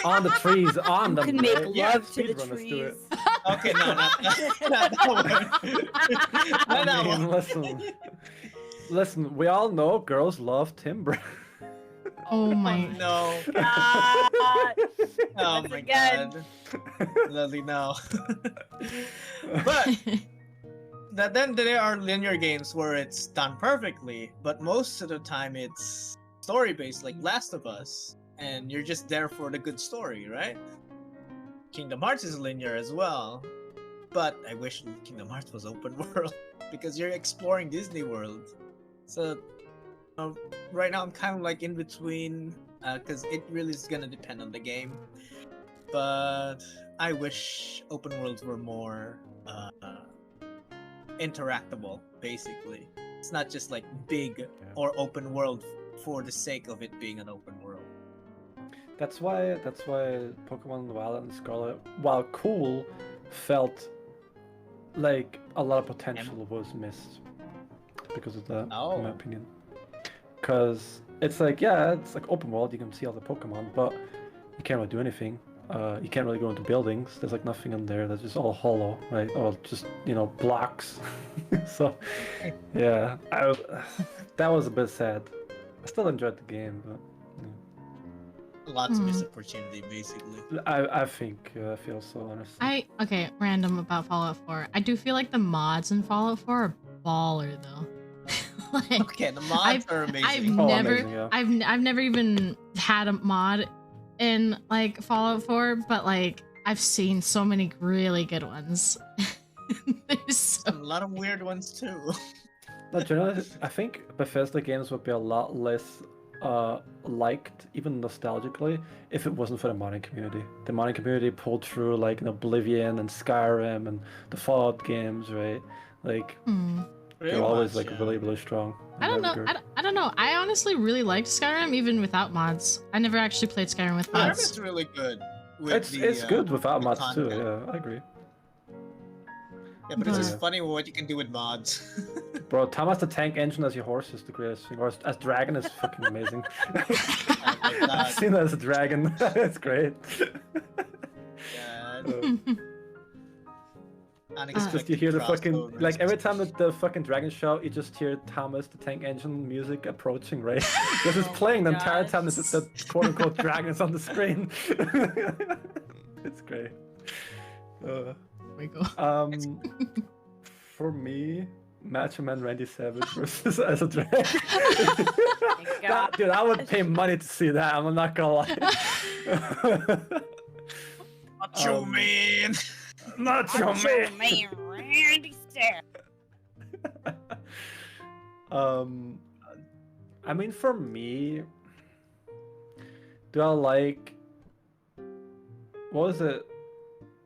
on the trees, on You them. can make right? love to the Speedrunners do trees. it. Okay, no, not that one. Not that I mean, one. listen, we all know girls love timber. Oh my. No. God. Oh Once my again. god. Leslie, no. But then there are linear games where it's done perfectly, but most of the time it's story-based, like Last of Us, and you're just there for the good story, right? Kingdom Hearts is linear as well, but I wish Kingdom Hearts was open world because you're exploring Disney World. So right now I'm kind of like in between, because it really is gonna depend on the game. But I wish open worlds were more interactable. Basically, it's not just like big or open world for the sake of it being an open world. That's why Pokemon Violet and Scarlet, while cool, felt like a lot of potential was missed because of that, in my opinion. Because it's like, yeah, it's like open world, you can see all the Pokemon, but you can't really do anything. You can't really go into buildings. There's like nothing in there. That's just all hollow, right? Or just, blocks. So, yeah, that was a bit sad. I still enjoyed the game, but lots of missed opportunity, basically. I think I feel so, honestly. Okay, random about Fallout 4. I do feel like the mods in Fallout 4 are baller though. Like, okay, the mods are amazing. I've never even had a mod in like Fallout 4, but like I've seen so many really good ones. There's a lot of weird ones too. No, generally, I think Bethesda games would be a lot less liked, even nostalgically, if it wasn't for the modding community. The modding community pulled through like Oblivion and Skyrim and the Fallout games, right? Like they're always like really, really strong. I don't know. I don't know. I honestly really liked Skyrim even without mods. I never actually played Skyrim with mods. Skyrim's really good. It's good without mods too. Yeah, I agree. Yeah, but it's just funny what you can do with mods. Bro, Thomas the Tank Engine as your horse is the greatest thing. Or as dragon is fucking amazing. I've seen that as a dragon. It's great. It's just you hear the fucking like every time that the fucking dragon show, you just hear Thomas the Tank Engine music approaching, right? Because it's playing the entire time that the quote unquote dragon is on the screen. It's great. For me, Macho Man Randy Savage versus as a dragon. Dude, I would pay money to see that. I'm not gonna lie. Macho Man. Macho Man. Randy Savage. I mean, for me, do I like? What was it?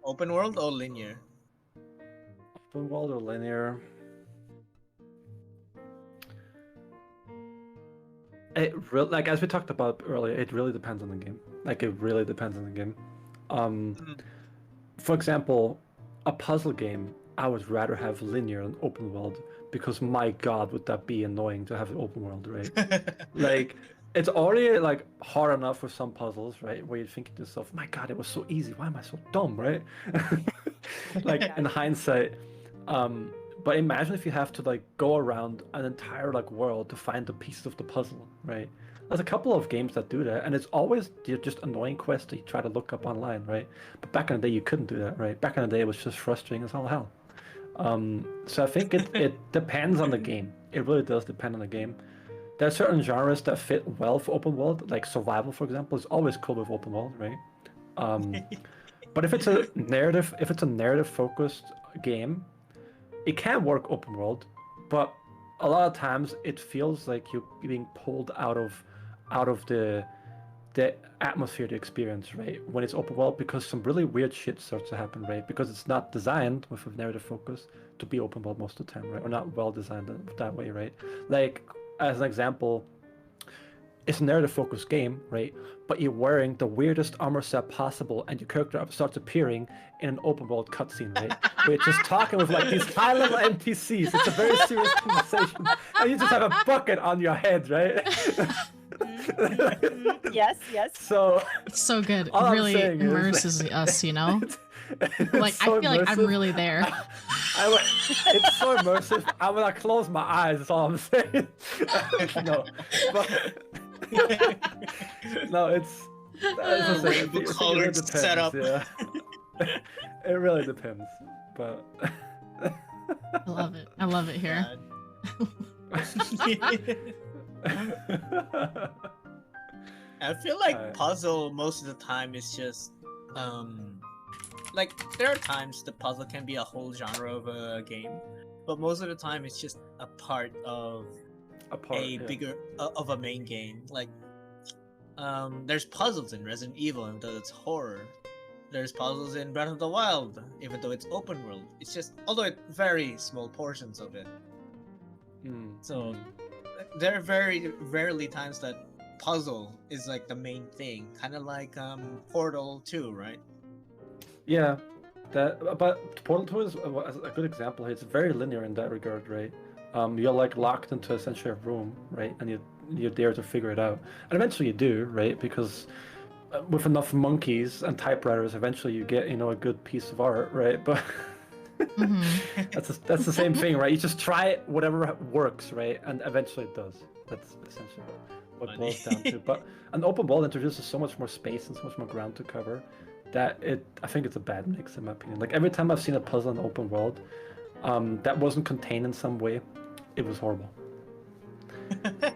Open world or linear? Open world or linear? It really, like as we talked about earlier, it really depends on the game. Like it really depends on the game. For example, a puzzle game I would rather have linear than open world because my God, would that be annoying to have an open world, right? Like, it's already like hard enough for some puzzles, right? Where you're thinking to yourself, my God, it was so easy. Why am I so dumb, right? Like in hindsight. But imagine if you have to like go around an entire like world to find the pieces of the puzzle, right? There's a couple of games that do that, and it's always just annoying quests that you try to look up online, right? But back in the day, you couldn't do that, right? Back in the day, it was just frustrating as all hell. So I think it depends on the game. It really does depend on the game. There are certain genres that fit well for open world, like survival, for example, is always cool with open world, right? But if it's a narrative focused game, it can work open world, but a lot of times it feels like you're being pulled out of the atmosphere, the experience, right? When it's open world, because some really weird shit starts to happen, right? Because it's not designed with a narrative focus to be open world most of the time, right? Or not well designed that way, right? Like as an example, it's a narrative focused game, right? But you're wearing the weirdest armor set possible, and your character starts appearing in an open world cutscene, right? Where you're just talking with like these high level NPCs. It's a very serious conversation, and you just have a bucket on your head, right? Yes. So It's so good. It all I'm really saying is- immerses us, you know? Like, I so feel like I'm immersive. really there. It's so immersive. I when I close my eyes, that's all I'm saying. No, but no, it's the same. The colored setup. Yeah, it really depends. But I love it. I love it here. I feel like Alright. puzzle most of the time is just like there are times the puzzle can be a whole genre of a game, but most of the time it's just a part of bigger of a main game. Like there's puzzles in Resident Evil, even though it's horror. There's puzzles in Breath of the Wild, even though it's open world. It's just, although it's very small portions of it. So there are very rarely times that puzzle is like the main thing, kind of like Portal 2, right? Yeah, but Portal 2 is a good example. It's very linear in that regard, right? You're like locked into essentially a room, right? And you're there to figure it out, and eventually you do, right? Because with enough monkeys and typewriters, eventually you get a good piece of art, right? But that's the same thing, right? You just try whatever works, right? And eventually it does. That's essentially what it boils down to. But an open world introduces so much more space and so much more ground to cover that I think it's a bad mix in my opinion. Like every time I've seen a puzzle in open world that wasn't contained in some way, it was horrible.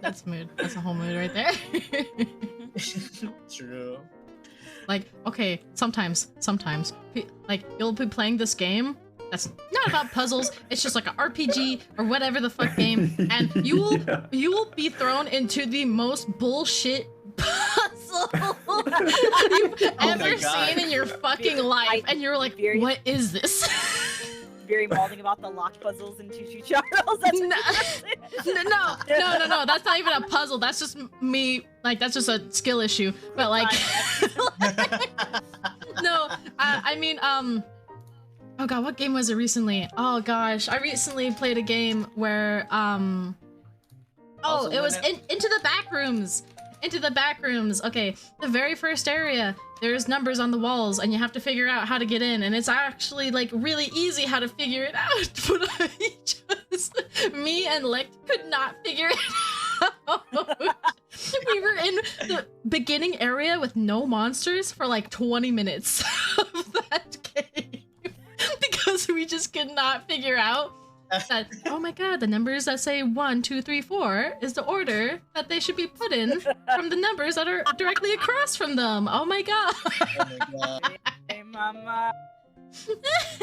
That's mood. That's a whole mood right there. True. Like, okay, sometimes, like, you'll be playing this game that's not about puzzles, it's just like an RPG or whatever the fuck game, and you will be thrown into the most bullshit puzzle you've ever seen in your fucking life, and you're like, what is this? Very balding about the lock puzzles in Choo Choo Charles. That's No, that's not even a puzzle. That's just me. Like, that's just a skill issue. But like, no, I mean, oh god, what game was it recently? Oh gosh, I recently played a game where, it was Into the Backrooms. Into the Backrooms. Okay, the very first area, there's numbers on the walls, and you have to figure out how to get in, and it's actually like really easy how to figure it out. But me and Lick could not figure it out. We were in the beginning area with no monsters for like 20 minutes of that game because we just could not figure out that, oh my god, the numbers that say 1, 2, 3, 4 is the order that they should be put in from the numbers that are directly across from them. Oh my god. Oh my god. Hey, mama.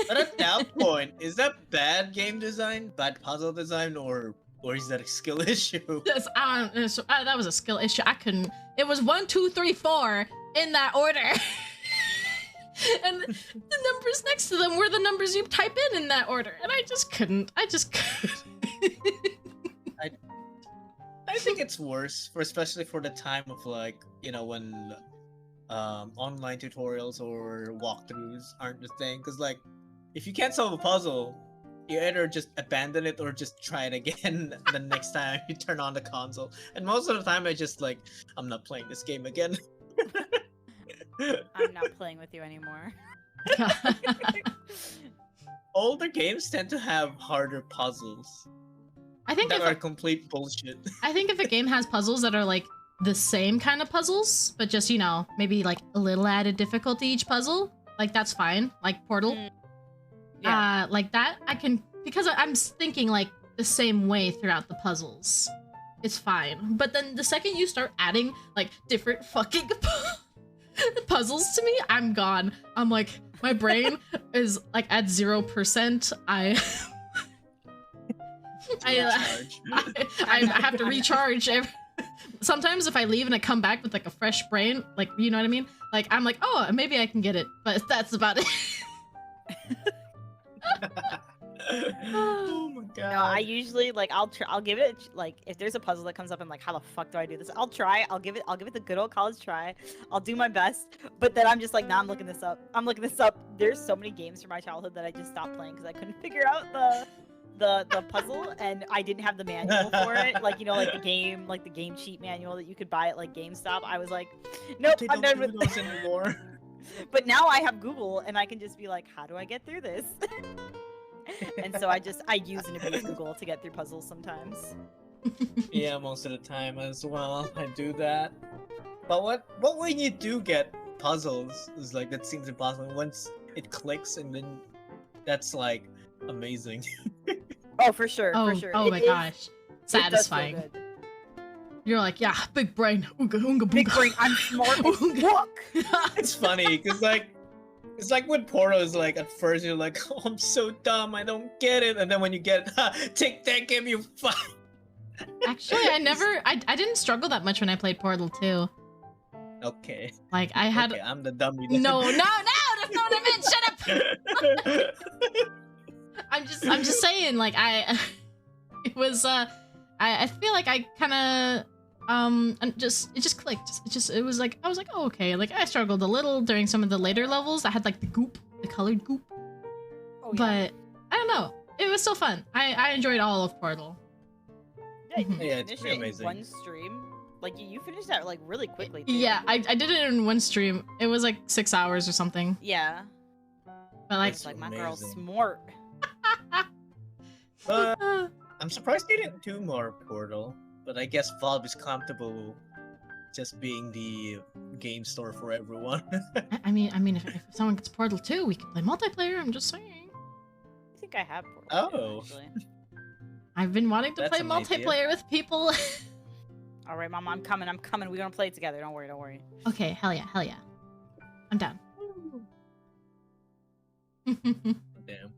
But at that point, is that bad game design, bad puzzle design, or is that a skill issue? That was a skill issue. I couldn't. It was 1, 2, 3, 4 in that order. And the numbers next to them were the numbers you type in that order, and I just couldn't. I think it's worse, especially for the time of like, when online tutorials or walkthroughs aren't the thing. Because like, if you can't solve a puzzle, you either just abandon it or just try it again the next time you turn on the console. And most of the time, I just like, I'm not playing this game again. I'm not playing with you anymore. Older games tend to have harder puzzles I think that if are complete bullshit. I think if a game has puzzles that are like the same kind of puzzles, but just, you know, maybe like a little added difficulty each puzzle, like that's fine. Like Portal. Yeah. Like that, I can, because I'm thinking like the same way throughout the puzzles. It's fine. But then the second you start adding like different fucking puzzles to me, I'm gone. I'm like, my brain is like at 0%. I have to recharge. Sometimes if I leave and I come back with like a fresh brain, like, you know what I mean? Like, I'm like, oh, maybe I can get it, but that's about it. Oh my god. No, I usually like I'll give it like if there's a puzzle that comes up and like how the fuck do I do this? I'll try. I'll give it the good old college try. I'll do my best. But then I'm just like, nah, I'm looking this up. There's so many games from my childhood that I just stopped playing because I couldn't figure out the puzzle and I didn't have the manual for it. Like, you know, like the game cheat manual that you could buy at like GameStop. I was like, nope, They I'm don't done do with those anymore. But now I have Google and I can just be like, how do I get through this? And so I use and abuse Google to get through puzzles sometimes. Yeah, most of the time as well. I do that. But what when you do get puzzles is like that seems impossible. Once it clicks and then that's like amazing. Oh, for sure, Oh, for sure. oh It my is- gosh. it does feel Satisfying. good. You're like, yeah, big brain. Oonga, oonga, Big boonga. brain, I'm smart as fuck. It's funny because like it's like with Portal is like at first you're like, oh, I'm so dumb, I don't get it, and then when you get take that game, you fuck. Actually, I didn't struggle that much when I played Portal 2. Okay. Like, I had... Okay, I'm the dummy. Then. No, that's not what I meant! Shut up! I'm just saying, like, it was, I feel like I kinda, it just clicked. It was like, I was like, oh, okay. Like, I struggled a little during some of the later levels that had, like, the colored goop. Oh, yeah. But, I don't know. It was still fun. I enjoyed all of Portal. Yeah, you Yeah, it's finish pretty it in amazing. one stream. Like you finished that like really quickly. Too. Yeah, I did it in one stream. It was like 6 hours or something. Yeah. But like, It's like my girl's amazing. smart. I'm surprised they didn't do more Portal, but I guess Valve is comfortable just being the game store for everyone. I mean, if someone gets Portal 2, we can play multiplayer. I'm just saying. I think I have Portal too, Oh. actually. I've been wanting to That's play an idea. multiplayer with people. All right, Mom, I'm coming. We're gonna play it together. Don't worry. Okay, hell yeah. I'm down. Damn,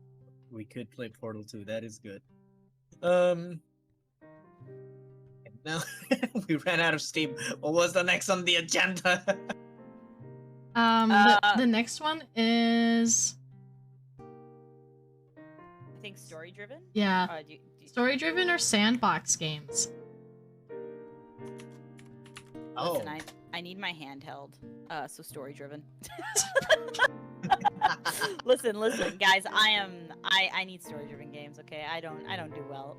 we could play Portal 2. That is good. And now we ran out of steam. What was the next on the agenda? The next one is I think story driven. yeah, story driven or sandbox games. Oh, Listen, I need my handheld. So story driven. listen, guys. I need story driven games. Okay, I don't do well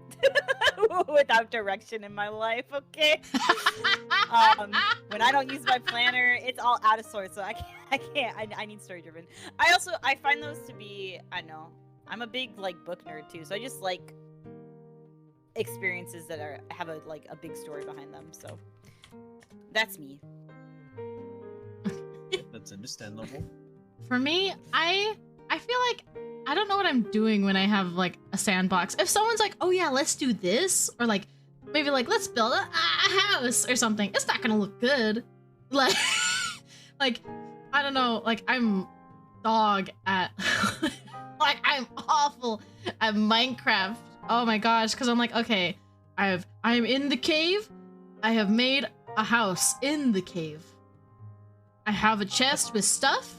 without direction in my life. Okay. When I don't use my planner, it's all out of sorts. So I can't. I need story driven. I find those to be. I know. I'm a big like book nerd too, so I just like experiences that have a big story behind them. So that's me. that's understandable. For me, I feel like I don't know what I'm doing when I have like a sandbox. If someone's like, "Oh yeah, let's do this," or like maybe like let's build a house or something, it's not gonna look good. Like, like I don't know. Like I'm dog at like I'm awful at Minecraft. Oh my gosh, because I'm like, okay, I'm in the cave. I have made a house in the cave. I have a chest with stuff.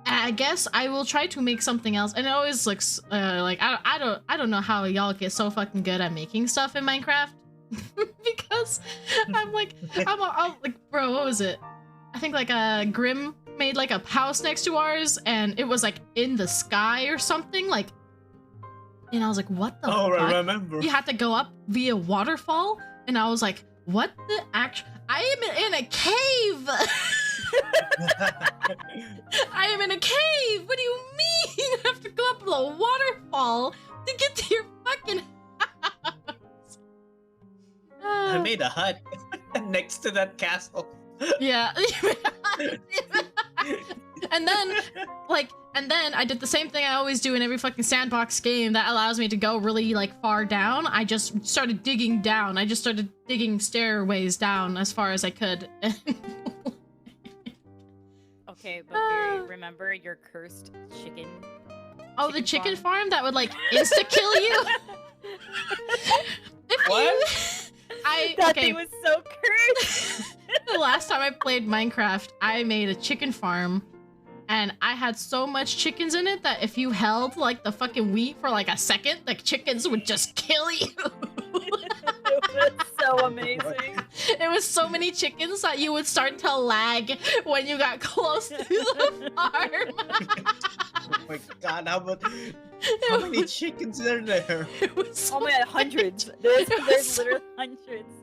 I guess I will try to make something else, and it always looks like I don't know how y'all get so fucking good at making stuff in Minecraft because I'm like bro, what was it? I think like Grim made like a house next to ours, and it was like in the sky or something. Like And I was like, what the Oh, fuck? I remember. You had to go up via waterfall? And I was like, what the I am in a cave! I am in a cave! What do you mean? You have to go up the waterfall to get to your fucking house. I made a hut next to that castle. Yeah. And then I did the same thing I always do in every fucking sandbox game that allows me to go really like far down. I just started digging down. I just started digging stairways down as far as I could. Okay, but Barry, remember your cursed chicken? Oh, the chicken farm that would like insta kill you. What? That thing was so cursed. The last time I played Minecraft, I made a chicken farm, and I had so much chickens in it that if you held like the fucking wheat for like a second, the chickens would just kill you. It was so amazing. It was so many chickens that you would start to lag when you got close to the farm. Oh my god, how many chickens are there? It was so Oh my god, hundreds. There's literally hundreds.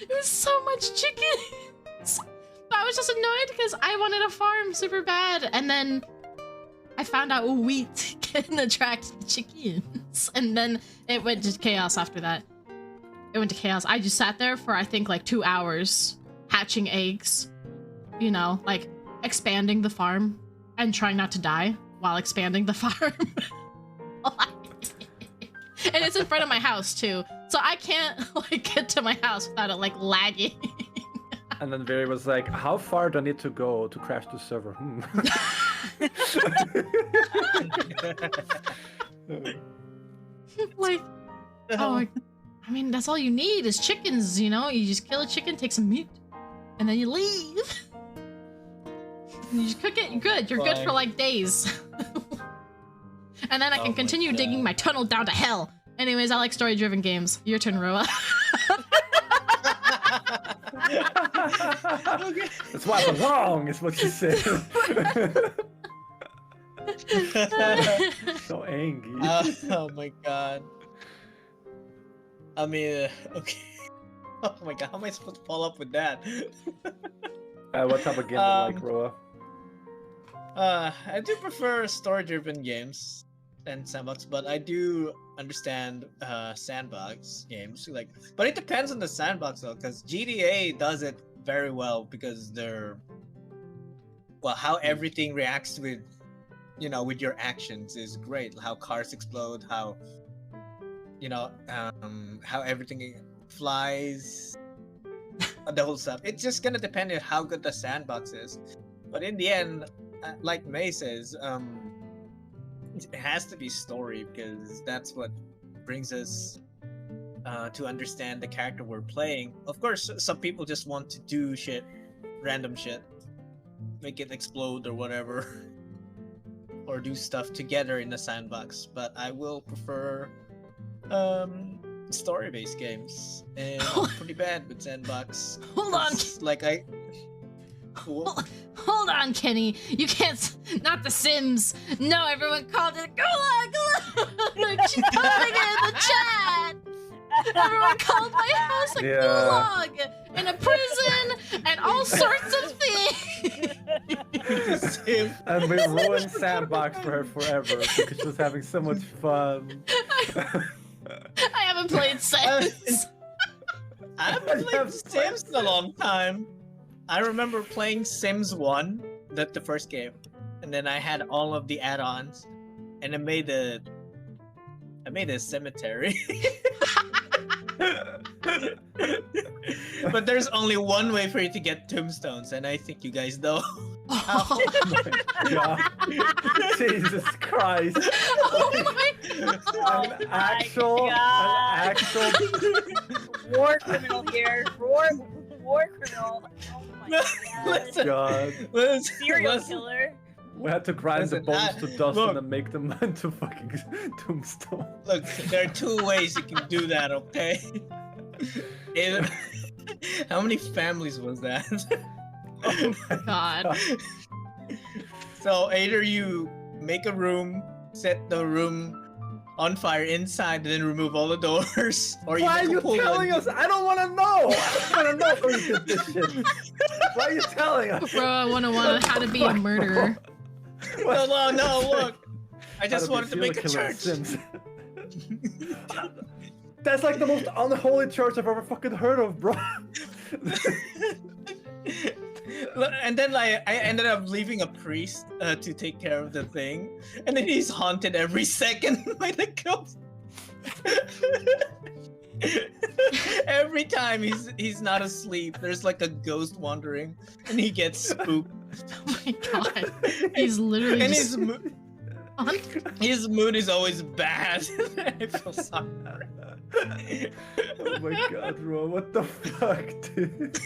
It was so much chickens. But I was just annoyed because I wanted a farm super bad, and then I found out wheat can attract the chickens, and then it went to chaos after that. It went to chaos. I just sat there for I think like 2 hours hatching eggs, you know, like expanding the farm and trying not to die while expanding the farm. And it's in front of my house too, so I can't like get to my house without it like lagging. And then Very was like, how far do I need to go to crash the server? Like, oh, I mean, that's all you need is chickens, you know? You just kill a chicken, take some meat, and then you leave. And you just cook it, you're good. You're good for like days. And then I can continue digging my tunnel down to hell. Anyways, I like story-driven games. Your turn, Roa. That's why I'm wrong, is what she said. So angry. Oh my god. I mean, okay. Oh my god, how am I supposed to follow up with that? What type of game do you like, Roa? I do prefer story-driven games and sandbox, but I do understand sandbox games. Like, but it depends on the sandbox though, because GTA does it very well because they're how everything reacts with, you know, with your actions is great. How cars explode, how, you know, how everything flies, the whole stuff. It's just gonna depend on how good the sandbox is. But in the end, like May says, it has to be story because that's what brings us to understand the character we're playing. Of course, some people just want to do shit, random shit, make it explode or whatever, or do stuff together in the sandbox. But I will prefer story-based games, and I'm pretty bad with sandbox. Hold on. Like Hold on, Kenny. You can't. Not The Sims. No, everyone called it Gulag. She's calling it in the chat. Everyone called my house a gulag and a prison and all sorts of things. And we ruined Sandbox for her forever because she was having so much fun. I haven't played Sims. I haven't played Sims in a long time. I remember playing Sims 1, the first game, and then I had all of the add-ons, and I made a cemetery. But there's only one way for you to get tombstones, and I think you guys know. Oh my god. Jesus Christ. Oh my god. An actual War criminal here. War criminal. Oh my god. Serial killer. We had to grind the bones to dust look, and then make them into fucking tombstone. Look, there are two ways you can do that, okay? How many families was that? Oh my god. So either you make a room, set the room on fire inside, and then remove all the doors. Or Why are make a you pull telling in. us? I don't want to know. I don't want to know how you did this shit. Why are you telling us? Bro, I wanna how to be a murderer. No, look. I just How to be wanted to make a serial killer in church. Sims. That's like the most unholy church I've ever fucking heard of, bro. And then like I ended up leaving a priest to take care of the thing, and then he's haunted every second by the ghost. Every time he's not asleep, there's like a ghost wandering, and he gets spooked. Oh my god. He's literally And just... his mood is always bad. I feel sorry. Oh my god, bro, what the fuck, dude?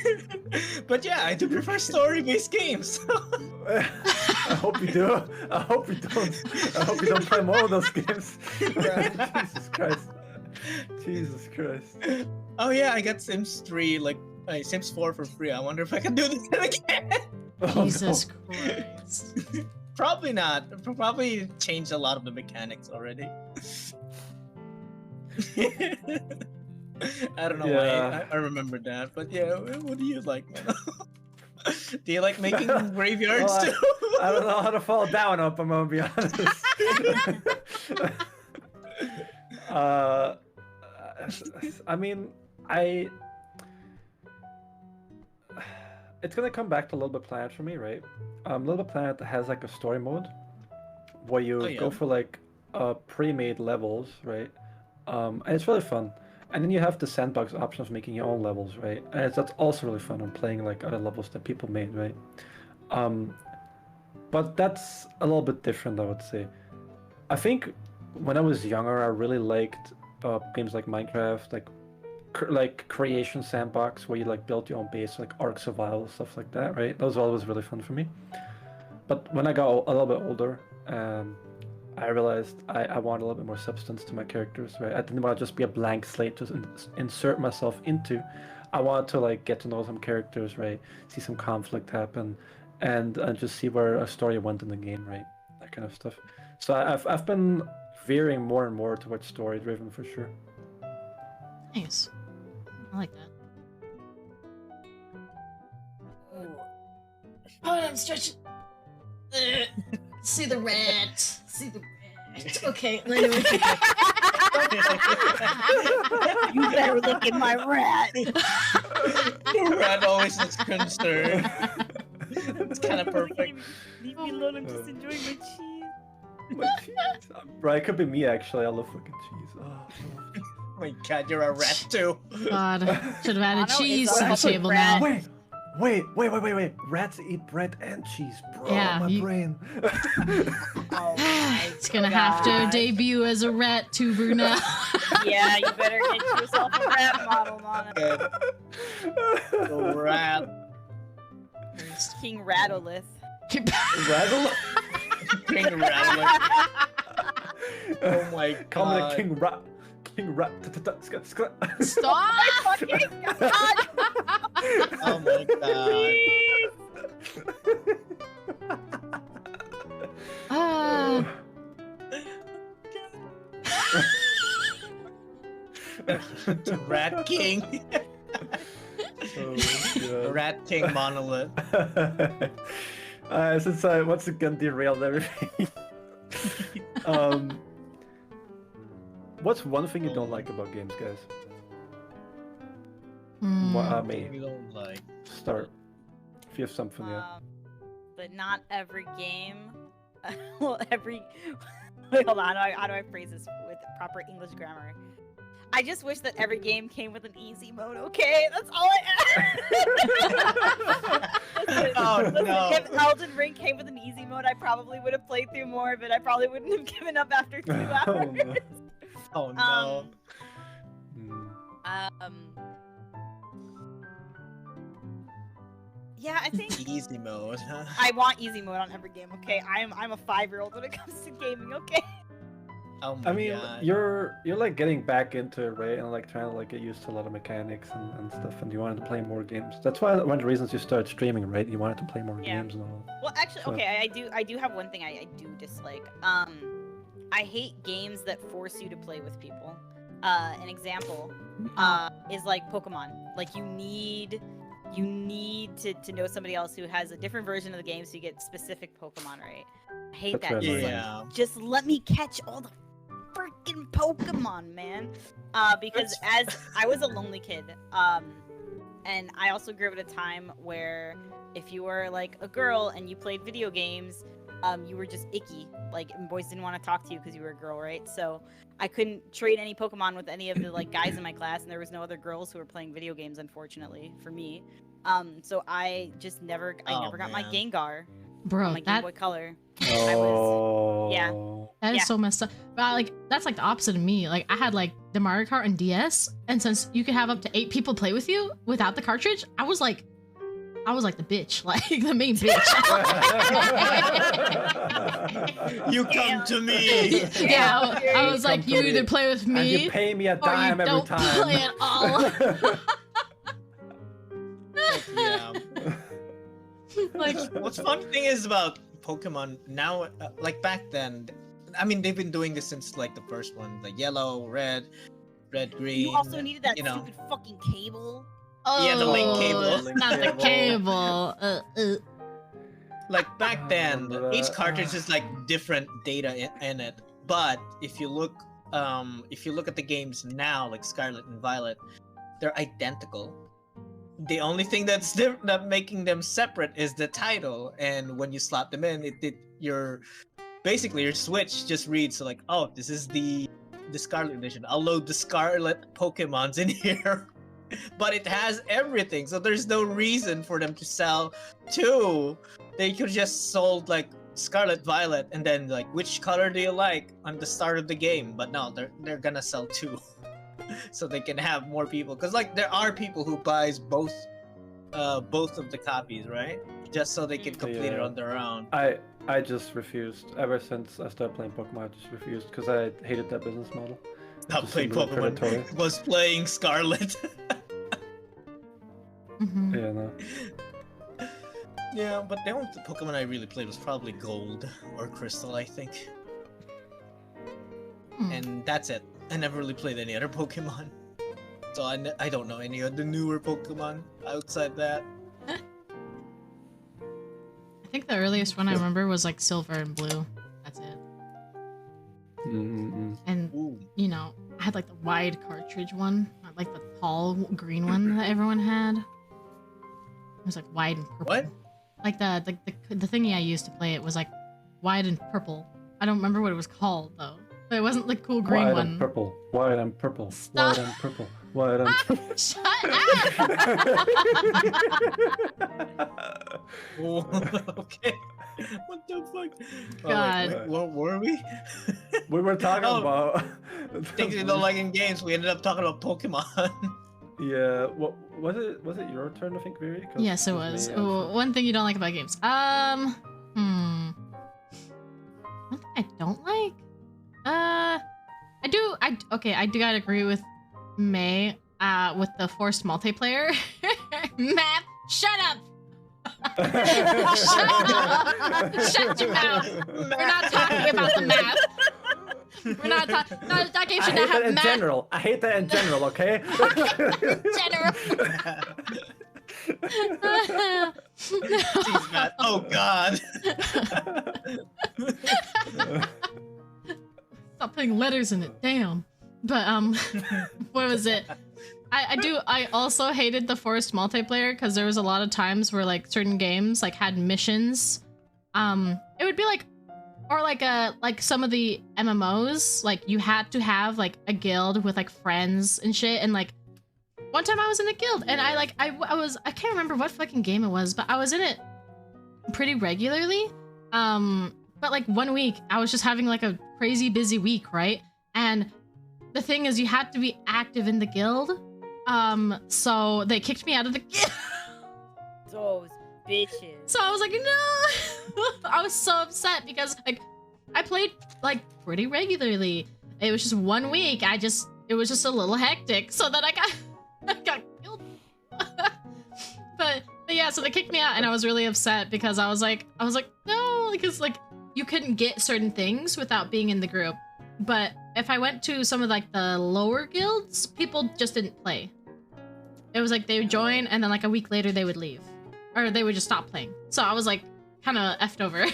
But yeah, I do prefer story-based games. I hope you do. I hope you don't. I hope you don't play more of those games. Jesus Christ. Jesus Christ. Oh yeah, I got Sims 3, like Sims 4 for free. I wonder if I can do this again. Oh, Jesus no. Christ. Probably not. Probably changed a lot of the mechanics already. I don't know Yeah. why I remember that, but yeah, what do you like, man? Do you like making graveyards Well, too? I don't know how to fall down up, I'm gonna be honest. I mean, it's gonna come back to Little Bit Planet for me, right? Little Bit Planet has like a story mode where you Oh, yeah. go for like pre-made levels, right? And it's really fun. And then you have the sandbox option of making your own levels, right? And that's also really fun on playing like other levels that people made, right? But that's a little bit different, I would say. I think when I was younger, I really liked games like Minecraft, like creation sandbox, where you like build your own base, like Ark Survival, stuff like that, right? That was always really fun for me. But when I got a little bit older, I realized I want a little bit more substance to my characters, right? I didn't want to just be a blank slate to insert myself into. I wanted to like get to know some characters, right? See some conflict happen, and just see where a story went in the game, right? That kind of stuff. So I've been veering more and more towards story driven for sure. Nice. I like that. Oh, I'm stretching. See the rat. See the rat. Okay, anyway. You better look at my rat. Rat always looks concerned. It's kind of perfect. Leave me alone. I'm just enjoying my cheese. My cheese. Right, it could be me actually. I love fucking cheese. Oh. Oh my god, you're a rat too. God, should have added Mono cheese is to the also table rat. now. Wait. Rats eat bread and cheese, bro. Yeah, my brain. Oh my It's gonna have to God. debut as a rat tuber now. Yeah, you better get yourself a rat model, Mono. The rat. King Ratolith. Rattle? King Rattler. Oh my god. Call me the King Rat. King Rat. Stop! Fucking God! Oh my god. The Rat King. The Rat King Monolith. Since I once again derailed everything. What's one thing you don't like about games, guys? Me. You don't like. Start. If you have something, yeah. But not every game. Well, every. Wait, hold on. How do I phrase this with proper English grammar? I just wish that every game came with an easy mode. Okay, that's all I ask. Oh, no. If Elden Ring came with an easy mode, I probably would have played through more of it. I probably wouldn't have given up after 2 hours. Oh, no. Oh no. Yeah, I think Easy mode, huh? I want easy mode on every game. Okay, I'm a 5-year-old when it comes to gaming. Okay. Oh my I mean, god. you're like getting back into it, right? And like trying to like get used to a lot of mechanics and stuff, and you wanted to play more games. That's why one of the reasons you started streaming, right? You wanted to play more Yeah. games and all. Well, actually, So- okay, I do have one thing I do dislike. I hate games that force you to play with people. An example is like Pokemon. Like you need to know somebody else who has a different version of the game so you get specific Pokemon, right? I hate That's that. very Just, Yeah. just let me catch all the freaking Pokemon, man. Because as I was a lonely kid, and I also grew up at a time where if you were like a girl and you played video games, you were just icky. Like boys didn't want to talk to you because you were a girl, right? So I couldn't trade any Pokemon with any of the like guys in my class, and there was no other girls who were playing video games, unfortunately for me. So I just never got my man. Gengar Bro, on my Game Boy Color. Oh. yeah. that is Yeah. so messed up. But like that's like the opposite of me. Like I had like the Mario Kart and DS, and since you could have up to 8 people play with you without the cartridge, I was like the bitch, like the main bitch. You come to me. Yeah, I was like, come you to either me, play with And me you pay me a or you dime every don't time. play at all. Yeah. Like, What's fun thing is about Pokemon now, like back then. I mean, they've been doing this since like the first one, like yellow, red, green. You also needed that you know. stupid fucking cable. oh, Yeah, the link cable. not the cable. Like back then, remember each that. cartridge is like different data in it. But if you look at the games now, like Scarlet and Violet, they're identical. The only thing that making them separate is the title, and when you slot them in, your Switch just reads like, oh, this is the Scarlet edition. I'll load the Scarlet Pokemons in here. But it has everything, so there's no reason for them to sell two. They could just sold like Scarlet, Violet, and then like which color do you like on the start of the game. But no, they're gonna sell two, so they can have more people. Cause like there are people who buys both of the copies, right? Just so they can complete it Yeah. on their own. I just refused. Ever since I started playing Pokemon, I just refused because I hated that business model. Not Just playing really Pokemon, predatory. was playing Scarlet. Mhm. Yeah, no. Yeah, but the only Pokemon I really played was probably Gold or Crystal, I think. Hmm. And that's it. I never really played any other Pokemon. So I don't know any of the newer Pokemon outside that. I think the earliest one I remember was like Silver and Blue. That's it. Mm-mm. And Ooh. you know, I had like the wide cartridge one, not like the tall green one that everyone had. It was like wide and purple. What? Like the thingy I used to play it was like wide and purple. I don't remember what it was called though. But it wasn't the cool green White one. and purple. White and purple. Stop. White and purple. White and purple. Shut up! Okay. What the fuck? Oh, God. wait, what were we? We were talking Oh, about Things you don't like in games. We ended up talking about Pokemon. Yeah. What was it? Was it your turn? I think, Viri? 'Cause Yes, it me, was. actually. Ooh, one thing you don't like about games. One thing I don't like. I do gotta agree with May. With the forced multiplayer. Matt, shut up. Shut up. Shut your mouth. We're not talking about the math. We're not talking. No, that game I should hate not that have in math. general. I hate that in general. Okay. General. Jeez, Matt. Oh God. Stop putting letters in it. Damn. But what was it? I also hated the forced multiplayer because there was a lot of times where like certain games like had missions. It would be like, or like some of the MMOs, like you had to have like a guild with like friends and shit. And like one time I was in a guild and I can't remember what fucking game it was, but I was in it pretty regularly. But like one week I was just having like a crazy busy week, right? And the thing is you had to be active in the guild. So they kicked me out of the guild. Those bitches. So I was like, no. I was so upset because like I played like pretty regularly. It was just 1 week. It was just a little hectic. So then I got killed. but yeah, so they kicked me out and I was really upset because I was like, no, because like you couldn't get certain things without being in the group. But if I went to some of like the lower guilds, people just didn't play. It was like they would join and then like a week later they would leave. Or they would just stop playing. So I was like kind of effed over.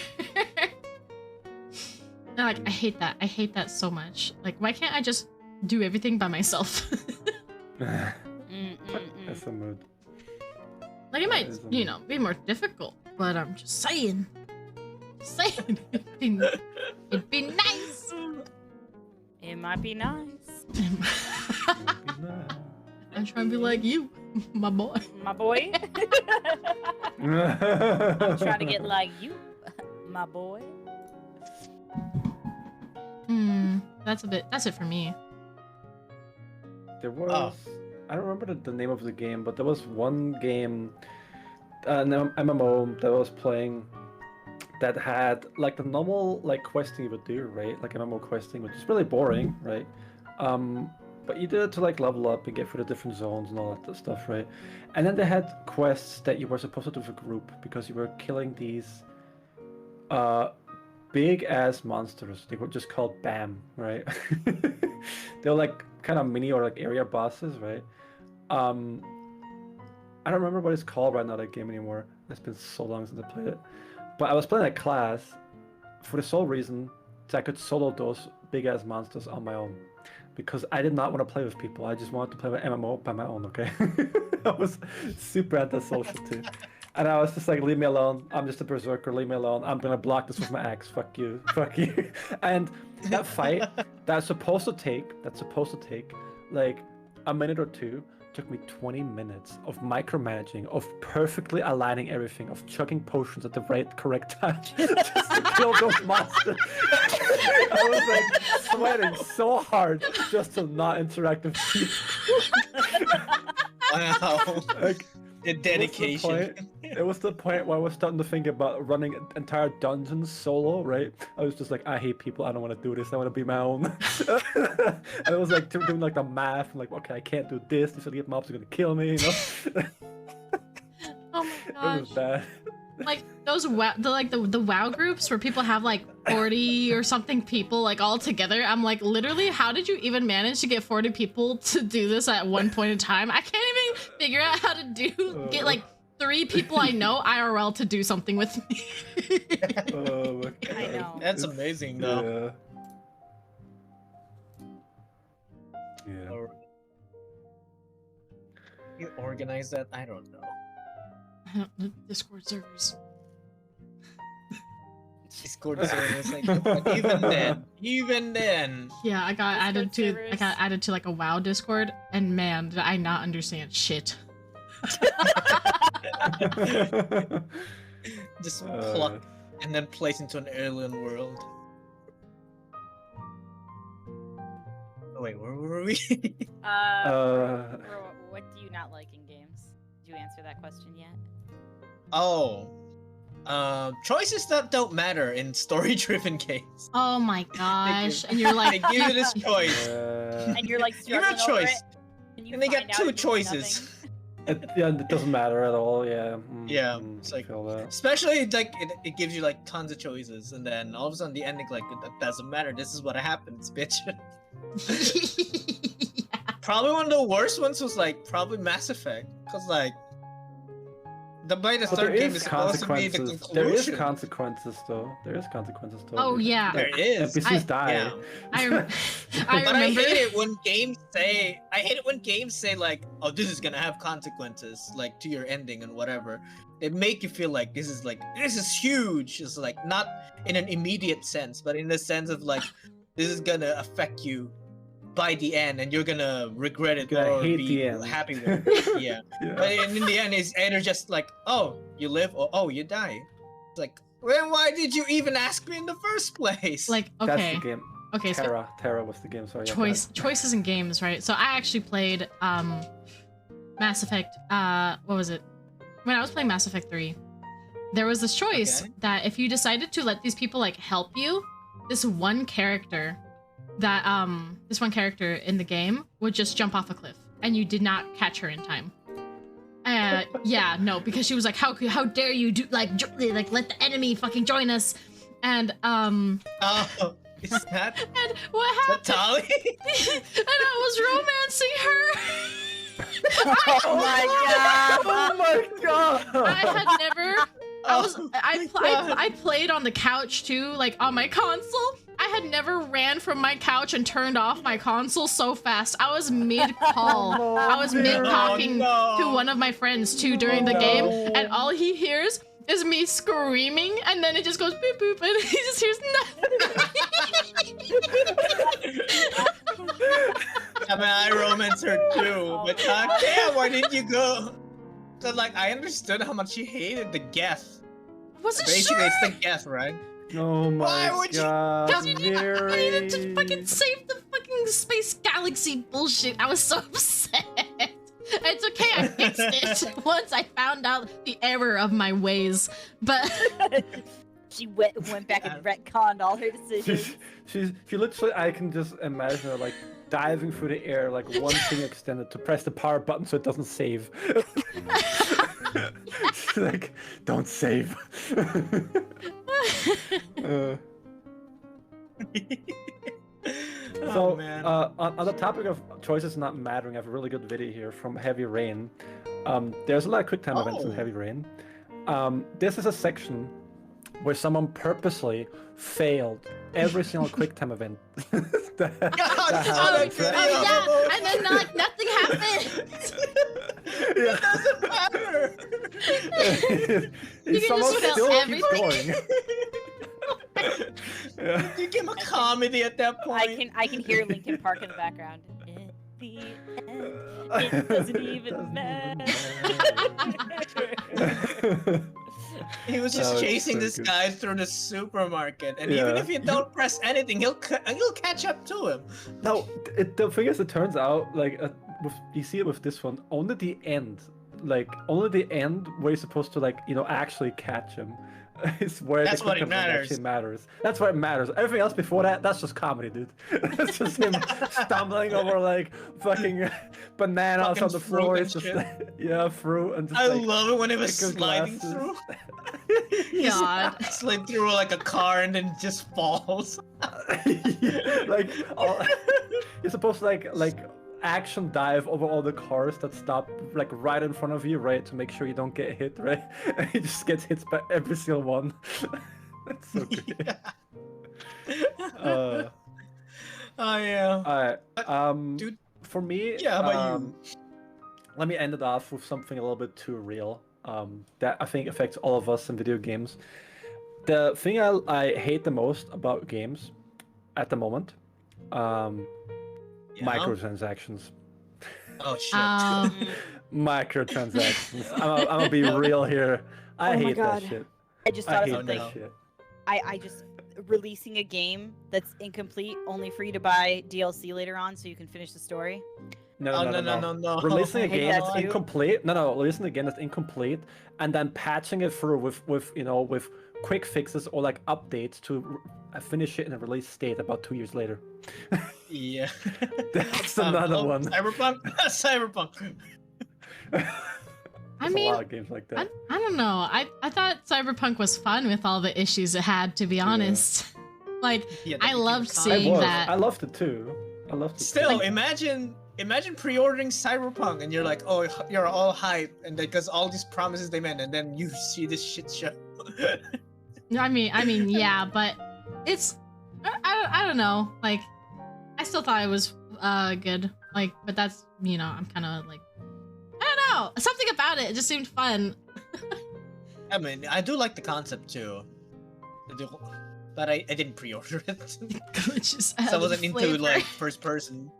And like, I hate that. I hate that so much. Like, why can't I just do everything by myself? That's a mood. Like, it might, you know, be more difficult, but I'm just saying. It'd be nice. It might be nice. I'm trying to be like you, my boy. My boy. I'm trying to get like you, my boy. That's it for me. There was, I don't remember the name of the game, but there was one game, an MMO that I was playing that had like the normal like questing you would do, right? Like MMO questing, which is really boring, right? But you did it to like level up and get through the different zones and all that stuff, right? And then they had quests that you were supposed to do with a group because you were killing these big ass monsters. They were just called BAM, right? They were like kind of mini or like area bosses, right? I don't remember what it's called right now, that game anymore. It's been so long since I played it. But I was playing that class for the sole reason that I could solo those big ass monsters on my own. Because I did not want to play with people. I just wanted to play with MMO by my own, okay? I was super antisocial too. And I was just like, leave me alone. I'm just a berserker, leave me alone. I'm gonna block this with my axe. Fuck you. Fuck you. And that fight that's supposed to take like a minute or two took me 20 minutes of micromanaging, of perfectly aligning everything, of chugging potions at the correct time just to kill those monsters. I was like sweating so hard just to not interact with people. Wow. Like, the dedication. It was the point where I was starting to think about running entire dungeons solo, right? I was just like, I hate people. I don't want to do this. I want to be my own. And it was like doing like the math. And like, okay, I can't do this. These idiot mobs are gonna kill me. You know? Oh my gosh. It was bad. Like those the WoW groups where people have like 40 or something people like all together. I'm like, literally, how did you even manage to get 40 people to do this at one point in time? I can't even figure out how to get like 3 people I know IRL to do something with me. Oh my God. I know. That's amazing, though. Yeah. Or you organize that? I don't know. Discord servers. Discord servers, like, but even then. Yeah, I got added to like a WoW Discord, and man, did I not understand shit. Just pluck and then place into an alien world. Oh, wait, where were we? What do you not like in games? Did you answer that question yet? Oh. Choices that don't matter in story-driven games. Oh my gosh! And you're like, They give you this choice. And you're like, Give it a struggling over choice. it, And they find get out 2 it means choices. It doesn't matter at all. Yeah. Yeah, it's I like, feel that. especially like it gives you like tons of choices, and then all of a sudden the ending like that doesn't matter. This is what happens, bitch. Probably one of the worst ones was like probably Mass Effect, cause like the way the But third there game is is supposed to be the consequences. conclusion. There is consequences though. Oh yeah. There is. NPCs die. Yeah. I But I remember. hate it when games say like, oh, this is gonna have consequences, like to your ending and whatever. They make you feel like this is huge. It's like not in an immediate sense, but in the sense of like this is gonna affect you by the end, and you're gonna regret it Gonna or hate be the end. happy with it. Yeah. Yeah. But in the end, it's either just like, oh, you live, or oh, you die. It's like, then why did you even ask me in the first place? Like, That's okay, the game. okay, so Terra was the game. Sorry. yeah, go ahead. choices in games, right? So I actually played Mass Effect. What was it? When I was playing Mass Effect 3, there was this choice that if you decided to let these people like help you, this one character in the game would just jump off a cliff, and you did not catch her in time. Yeah, no, because she was like, how dare you do like let the enemy fucking join us, And Oh, is that and what happened? Tali? And I was romancing her. Oh my Oh my god! I had never. God. I played on the couch too, like on my console. I had never ran from my couch and turned off my console so fast. I was mid-call. Oh, I was mid-talking no. to one of my friends too during the game, and all he hears is me screaming, and then it just goes boop boop, and he just hears nothing. I mean, I romance her too, but damn, why didn't you go? So, like, I understood how much she hated the guess. Wasn't Basically, sure. it's the guess, right? Oh my Why would you- god, Because you needed to Mary. fucking save the fucking space galaxy bullshit. I was so upset. It's okay, I fixed it once I found out the error of my ways. But She went back and retconned all her decisions. She literally, I can just imagine her like diving through the air, like one finger extended to press the power button so it doesn't save. She's like, don't save. So, Oh, man. on the topic of choices not mattering, I have a really good video here from Heavy Rain. There's a lot of quick time events in Oh. Heavy Rain. This is a section where someone purposely failed every single quick time event. that I saw oh, that video. oh yeah, and then like nothing happened. It doesn't matter. You can Someone just fail still keeps everything. going. Yeah. You became a comedy at that point. I can hear Linkin Park in the background. In the end, it doesn't even matter. He was That just was chasing so this good. guy through the supermarket, and Yeah. even if you don't press anything, he'll catch up to him. No, the thing is, it turns out, like, you see it with this one, only the end where you're supposed to, like, actually catch him is where That's the what quick it time event actually matters. That's what it matters. Everything else before that, that's just comedy, dude. That's just him stumbling over, like, fucking bananas Fucking on the fruit floor. and It's just, shit. yeah, fruit and just, I like, love it when it was pick your sliding glasses. through. He God. slid through like a car and then just falls. like you're supposed to like action dive over all the cars that stop like right in front of you, right, to make sure you don't get hit, right? And he just gets hit by every single one. That's so good. Oh yeah. Alright, Dude. for me, Yeah, how about you? let me end it off with something a little bit too real, that I think affects all of us in video games. The thing I hate the most about games at the moment, Yeah. microtransactions. Oh shit. Microtransactions. I'm gonna be real here. I Oh my hate God. that shit. I just I thought hate of that something. shit. I just releasing a game that's incomplete, only for you to buy DLC later on, so you can finish the story. No. No. Releasing a I hate game that that's too. incomplete. No. Releasing a game that's incomplete, and then patching it through with quick fixes or like updates to finish it in a release state about 2 years later. Yeah. That's another one. Cyberpunk. Cyberpunk. I There's mean, a lot of games like that. I don't know. I thought Cyberpunk was fun with all the issues it had, to be honest. Like, Yeah, I loved I seeing was. that. I loved it too. I loved it. Still, too. imagine pre-ordering Cyberpunk and you're like, oh, you're all hype, and because all these promises they made, and then you see this shit show. I mean, yeah, but it's I don't know. Like, I still thought it was good. Like, but that's I'm kind of like I don't know. Something about it just seemed fun. I mean, I do like the concept too. But I didn't pre-order it. Glitches So I wasn't into flavor. like first person.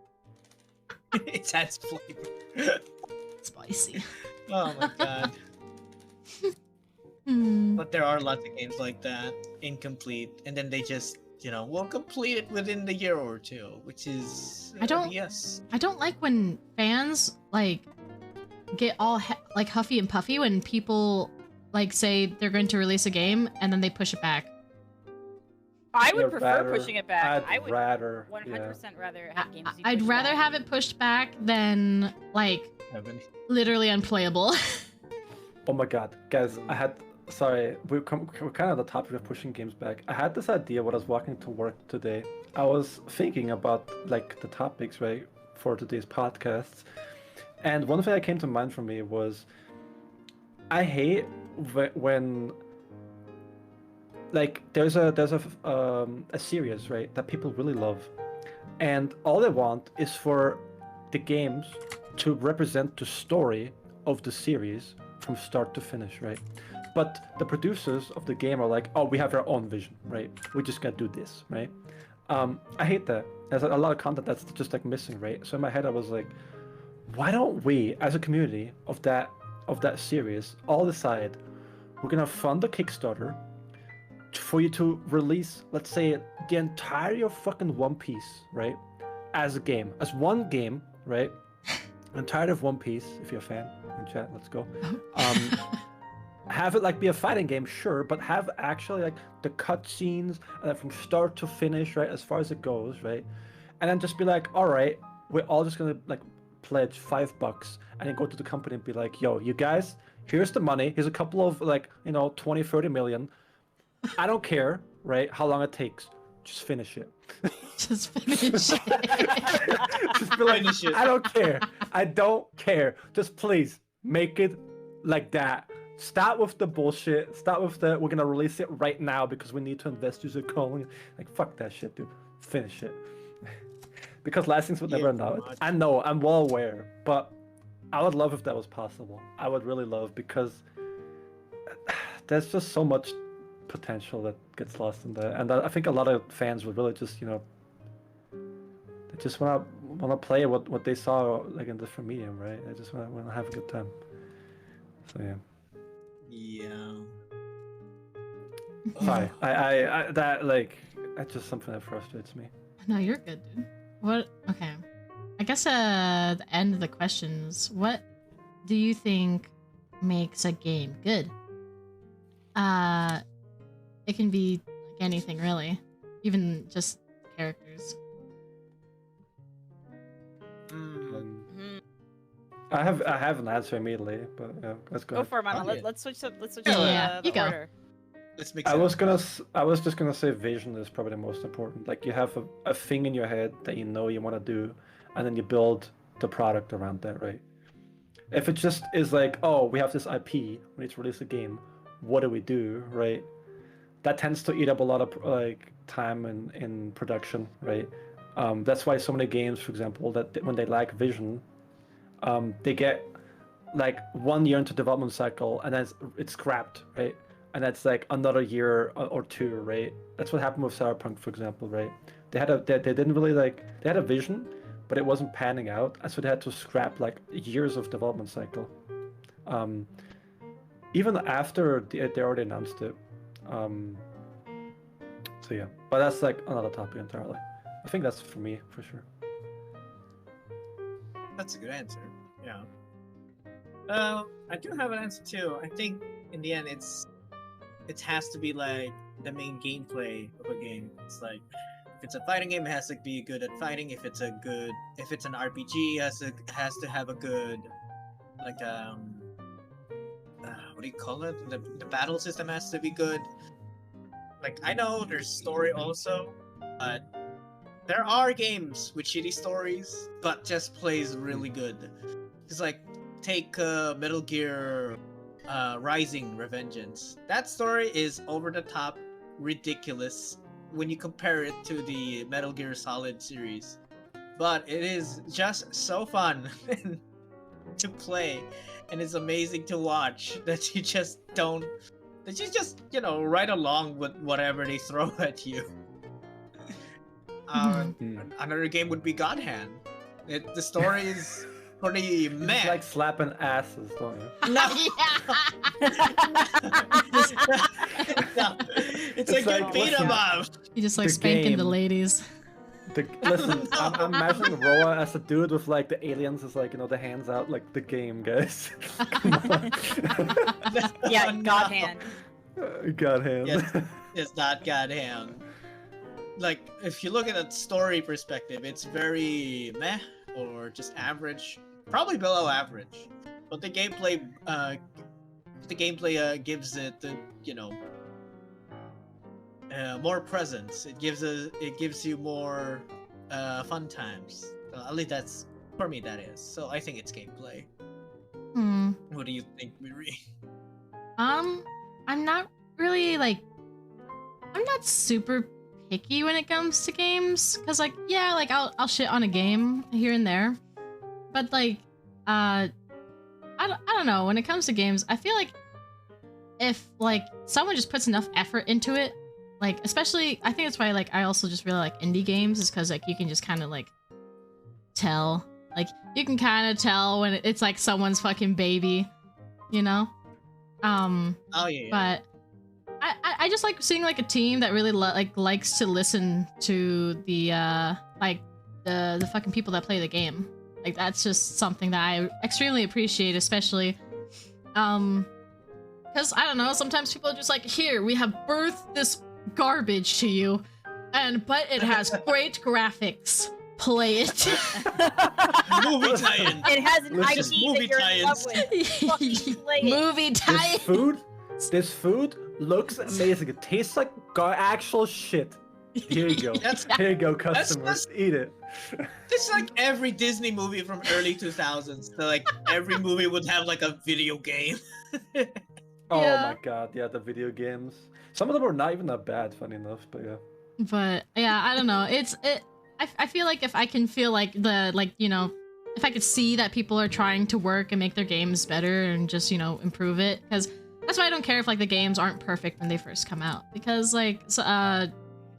It has flavor. Spicy. Oh my god. Hmm. But there are lots of games like that, incomplete, and then they just, will complete it within the year or two, which is I don't- yes. I don't like when fans like get all like huffy and puffy when people like say they're going to release a game and then they push it back. I would You're prefer better. pushing it back. I I'd would rather. 100% rather have games. you I'd push rather back. have it pushed back than like Heaven. literally unplayable. Oh my god, guys! sorry, we're kind of the topic of pushing games back. I had this idea when I was walking to work today. I was thinking about like the topics, right, for today's podcasts, and one thing that came to mind for me was I hate when like there's a series, right, that people really love, and all they want is for the games to represent the story of the series from start to finish, right? But the producers of the game are like, oh, we have our own vision, right? We just gotta do this, right? I hate that. There's a lot of content that's just like missing, right? So in my head, I was like, why don't we, as a community of that series, all decide we're gonna fund a Kickstarter for you to release, let's say, the entirety of fucking One Piece, right? As a game, as one game, right? I'm tired of One Piece. If you're a fan in chat, let's go. Have it like be a fighting game, sure, but have actually like the cutscenes from start to finish, right, as far as it goes, right? And then just be like, all right, we're all just gonna like pledge $5 and then go to the company and be like, yo, you guys, here's the money. Here's a couple of like, 20, 30 million. I don't care, right, how long it takes. Just finish it. Just finish it. Just be like, Finish it. I don't care. I don't care. Just please make it like that. Start with the bullshit. Start with the we're gonna release it right now because we need to invest user calling. Like fuck that shit, dude. Finish it. Because licensing would never allow it. I know, I'm well aware, but I would love if that was possible. I would really love because there's just so much potential that gets lost in there, and I think a lot of fans would really just they just want to play what they saw like in different medium, right? They just want to have a good time. So yeah. Yeah. Sorry, I that like that's just something that frustrates me. No, you're good, dude. What? Okay. I guess the end of the questions. What do you think makes a game good? It can be like anything really, even just characters. I have an answer immediately, but yeah, let's go. Go for it, Mana. Okay. Let's switch up. Let's switch Yeah, up yeah, the you go. order. Let's mix I it was up. I was just gonna say vision is probably the most important. Like you have a thing in your head that you know you want to do, and then you build the product around that, right? If it just is like, oh, we have this IP, we need to release a game, what do we do, right? That tends to eat up a lot of like time in production, right? That's why so many games, for example, that when they lack vision, they get like 1 year into development cycle and then it's scrapped, right? And that's like another year or two, right? That's what happened with Cyberpunk, for example, right? They didn't really like they had a vision, but it wasn't panning out, and so they had to scrap like years of development cycle. Even after they already announced it. So yeah, but that's like another topic entirely. I think that's for me for sure. That's a good answer. Yeah. I do have an answer too. I think in the end, it has to be like the main gameplay of a game. It's like if it's a fighting game, it has to be good at fighting. If it's an RPG, it has to have a good like what do you call it? The battle system has to be good. Like I know there's story also, but there are games with shitty stories, but just plays really good. It's like take Metal Gear Rising Revengeance. That story is over the top, ridiculous when you compare it to the Metal Gear Solid series, but it is just so fun to play, and it's amazing to watch that you just ride along with whatever they throw at you. Another game would be God Hand. The story is pretty meh. It's like slapping asses, don't you? No. No. It's a It's good like, beat 'em listen, up. You just like The spanking the game. ladies. Listen, I'm imagining Roa as a dude with like the aliens is like the hands out like the game, guys. Come on. Yeah, No. God Hand. God hand. Yes, it's not God Hand. Like, if you look at a story perspective, it's very meh or just average, probably below average. But the gameplay the gameplay gives it, more presence. It gives you more fun times. At least that's for me. That is. So I think it's gameplay. Hmm. What do you think, Miri? I'm not really like, I'm not super picky when it comes to games, cause like, yeah, like I'll shit on a game here and there, but like, I don't know. When it comes to games, I feel like if like someone just puts enough effort into it, like especially, I think that's why like I also just really like indie games, is because like you can just kind of like tell, like you can kind of tell when it's like someone's fucking baby, you know. Oh yeah. But I just like seeing like a team that really likes to listen to the the fucking people that play the game. Like that's just something that I extremely appreciate, especially because I don't know, sometimes people are just like, here, we have birthed this garbage to you, but it has great graphics. Play it. Movie tie-in. It has an Listen, IP movie that you're in love with. Fucking play it. Movie tie. This food looks amazing. It tastes like actual shit. Here you go. Here you go, customers. Eat it. It's like every Disney movie from early 2000s. So like every movie would have like a video game. Oh Yeah. my god, yeah, the video games. Some of them are not even that bad, funny enough, but yeah. But yeah, I don't know. I feel like if I can feel like if I could see that people are trying to work and make their games better and just, improve it, because that's why I don't care if like the games aren't perfect when they first come out, because like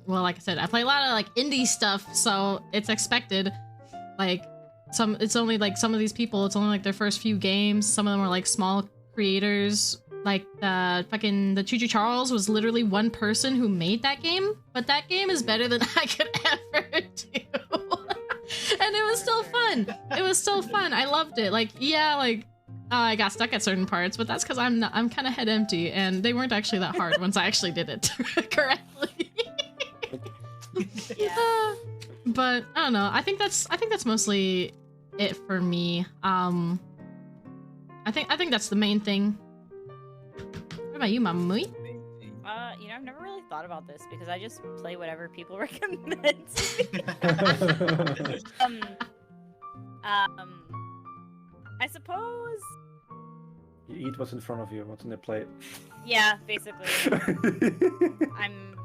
well, like I said, I play a lot of like indie stuff, so it's expected. Like it's only like some of these people, it's only like their first few games. Some of them are like small creators. Like the Choo Choo Charles was literally one person who made that game, but that game is better than I could ever do. And it was still fun. It was still fun. I loved it. Like, yeah, like I got stuck at certain parts, but that's because I'm kind of head empty, and they weren't actually that hard once I actually did it correctly. Yeah. But I don't know. I think that's mostly it for me. I think that's the main thing. What about you, Mamui? I've never really thought about this because I just play whatever people recommend. I suppose. You eat what's in front of you, what's on your plate. Yeah, basically. I'm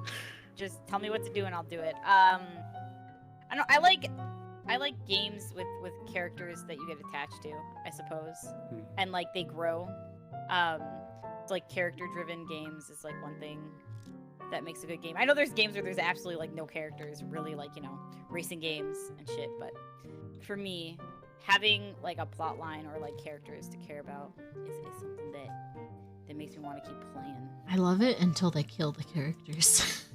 just tell me what to do and I'll do it. I like games with characters that you get attached to, I suppose, and like they grow. It's like character-driven games is like one thing that makes a good game. I know there's games where there's absolutely like no characters, really like racing games and shit. But for me, having like a plot line or like characters to care about is something that makes me want to keep playing. I love it until they kill the characters.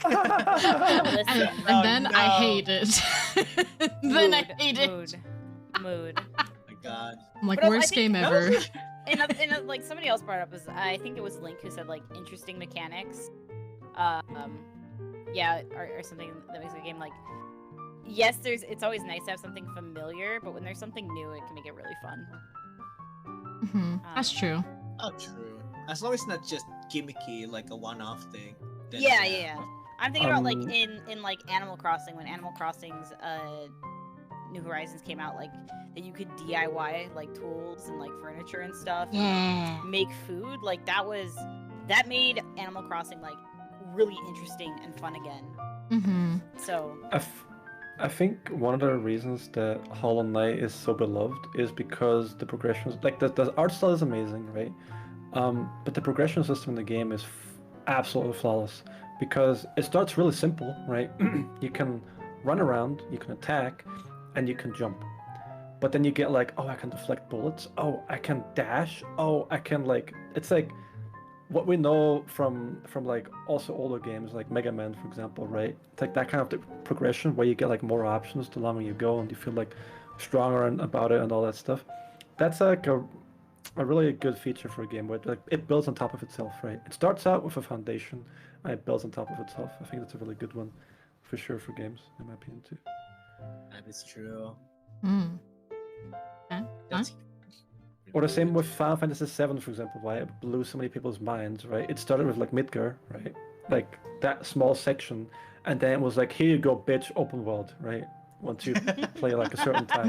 Listen. and then I hate it. Then I hate it. Mood. Oh my god. I'm like, But worst I think game ever. And like somebody else brought up was, I think it was Link who said like interesting mechanics, yeah, or something that makes a game like. Yes, it's always nice to have something familiar, but when there's something new, it can make it really fun. That's true. Oh, true. As long as it's not just gimmicky, like a one-off thing. then Yeah. I'm thinking about like in like Animal Crossing, when Animal Crossing's New Horizons came out, like that you could DIY like tools and like furniture and stuff. Yeah. Make food, like that made Animal Crossing like really interesting and fun again. So I think one of the reasons that Hollow Knight is so beloved is because the progression, like the art style is amazing, right? But the progression system in the game is absolutely flawless because it starts really simple, right? You can run around, you can attack, and you can jump. But then you get like, oh, I can deflect bullets. Oh, I can dash. Oh, I can like, it's like what we know from like also older games like Mega Man, for example, right? It's like that kind of the progression where you get like more options the longer you go and you feel like stronger about it and all that stuff. That's like a really good feature for a game where like it builds on top of itself, right? It starts out with a foundation and it builds on top of itself. I think that's a really good one for sure for games, in my opinion too. That is true. Okay. That's Or the same with Final Fantasy VII, for example, why it blew so many people's minds, right? It started with like Midgar, right? Like that small section, and then it was like, here you go, bitch, open world, right? Once you play like a certain time.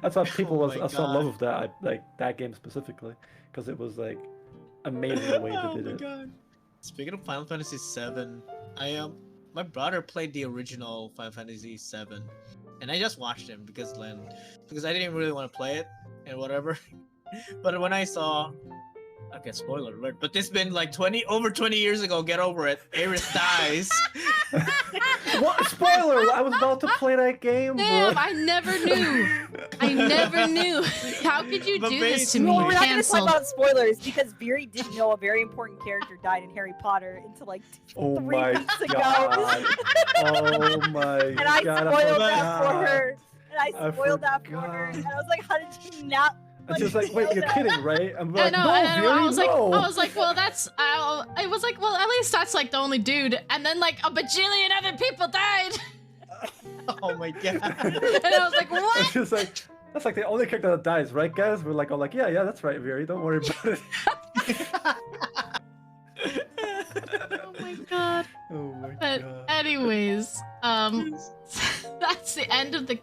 That's why people Oh was my so in love God. with that, like that game specifically, because it was like amazing the way they Oh did my it. God. Speaking of Final Fantasy VII, my brother played the original Final Fantasy VII, and I just watched him because I didn't really want to play it and whatever. But when I saw, okay, spoiler alert, but this been like over 20 years ago. Get over it. Aerith dies. What spoiler? I was about to play that game, Damn, bro. I never knew. I never knew. How could you But do this to basically- me? Well, we're not going to talk Cancel. about spoilers because Viri didn't know a very important character died in Harry Potter until like Oh 3 my weeks ago. god. Oh my And I god. spoiled that for forgot. her. And I I spoiled that for her. forgot. And I was like, how did you not? And she was like, wait, you're kidding, right? I'm I like, know, no, I know. Viri, I was no. like, well, that's. I was like, well, at least that's like the only dude. And then like a bajillion other people died, Oh my God. and I was like, And what? she was like, that's like the only character that dies, right, guys? We're like, all like, yeah, that's right, Viri. Don't worry about it. Oh my god. Oh my But god. anyways, that's the end of the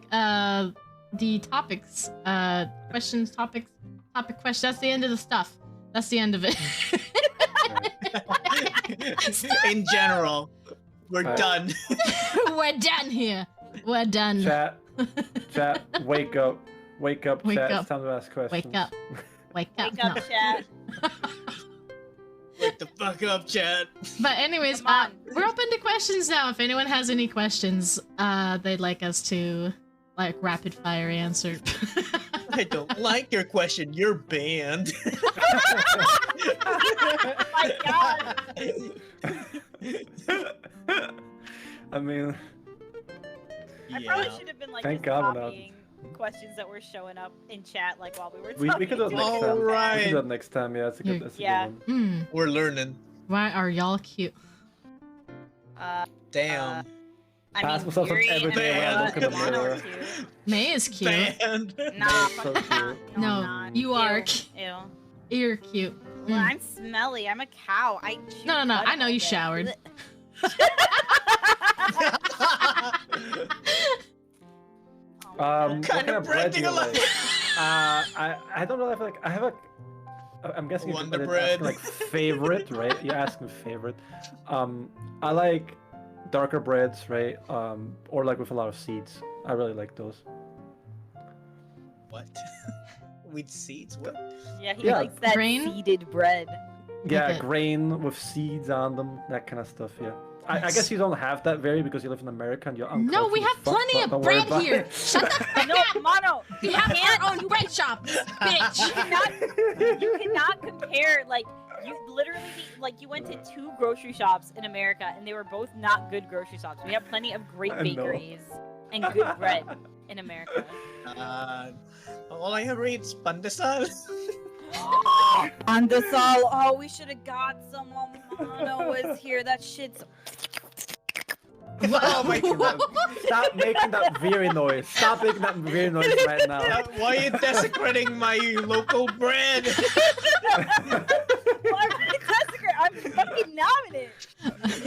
topics, questions, topic questions. That's the end of the stuff. That's the end of it. In general, we're Alright. done. We're done here. We're done. Chat, wake up. Wake up, Wake chat. up. It's time to ask questions. Wake up. Wake up. Wake up, No. chat. Wake the fuck up, chat. But anyways, Come on. we're open to questions now. If anyone has any questions, they'd like us to like rapid fire answer. I don't like your question. You're banned. Oh my god. I mean, I probably should have been like Thank just God we're not- copying questions that were showing up in chat like while we were we talking. could do it to next each time. other. We Alright. can do it next time. Yeah, that's a good. That's a Yeah. good one. We're learning. Why are y'all cute? Damn. I Pass mean, myself up Yuri every and day when I Noah look and in the Mono are mirror. cute. May is cute. Banned. Nah, So fuck that. cute. No, I'm not. you are Ew. cute. Ew. You're cute. Well, Mm. I'm smelly. I'm a cow. I chew No. mud I know all you day. showered. Oh, What Kind kind of of bread do you bread do you like? I don't know if like I have a. I'm guessing you're Wonder asking, bread. like favorite, right? You're asking favorite. I like darker breads, right? Or like with a lot of seeds. I really like those. What? With seeds? What? yeah, he Yeah. likes that Grain? seeded bread. Yeah, Okay. grain with seeds on them, that kind of stuff. Yeah. I guess you don't have that very because you live in America and you're uncultured. No, we as have fuck, plenty but of don't worry bread about here. it. Shut the fuck No, up. Mono. We have our own bread shop, bitch. You cannot compare like you literally like you went to 2 grocery shops in America and they were both not good grocery shops. We have plenty of great I know. bakeries and good bread in America. All I ever eat is pandesal. Andasal, oh, we should have got some when Mono was here. That shit's. Oh my God. Stop making that very noise. Stop making that very noise right now. Why are you desecrating my local bread? I'm fucking nominate.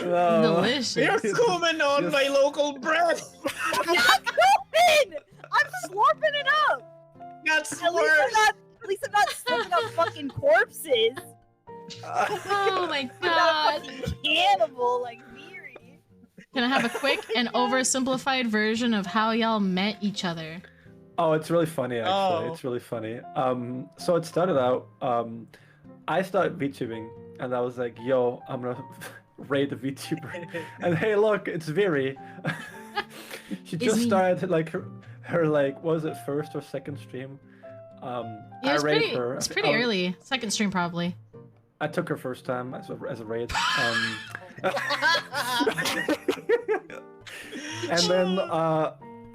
No. Delicious. You're cumin on Yes. my local bread. I'm not going. I'm slurping it up. That's At least I'm worse. not. At least I'm not slurping up fucking corpses. Oh my I'm not a god. fucking cannibal like Miri. Can I have a quick and oversimplified version of how y'all met each other? Oh, it's really funny actually. Oh. It's really funny. So it started out. I started VTubing, and I was like, "Yo, I'm gonna raid the VTuber." And hey, look, it's Viri. She just me. started like her like what was it, first or second stream? Yeah, I it's raided pretty, her. it's pretty I- early. Second stream probably. I took her first time as a raid.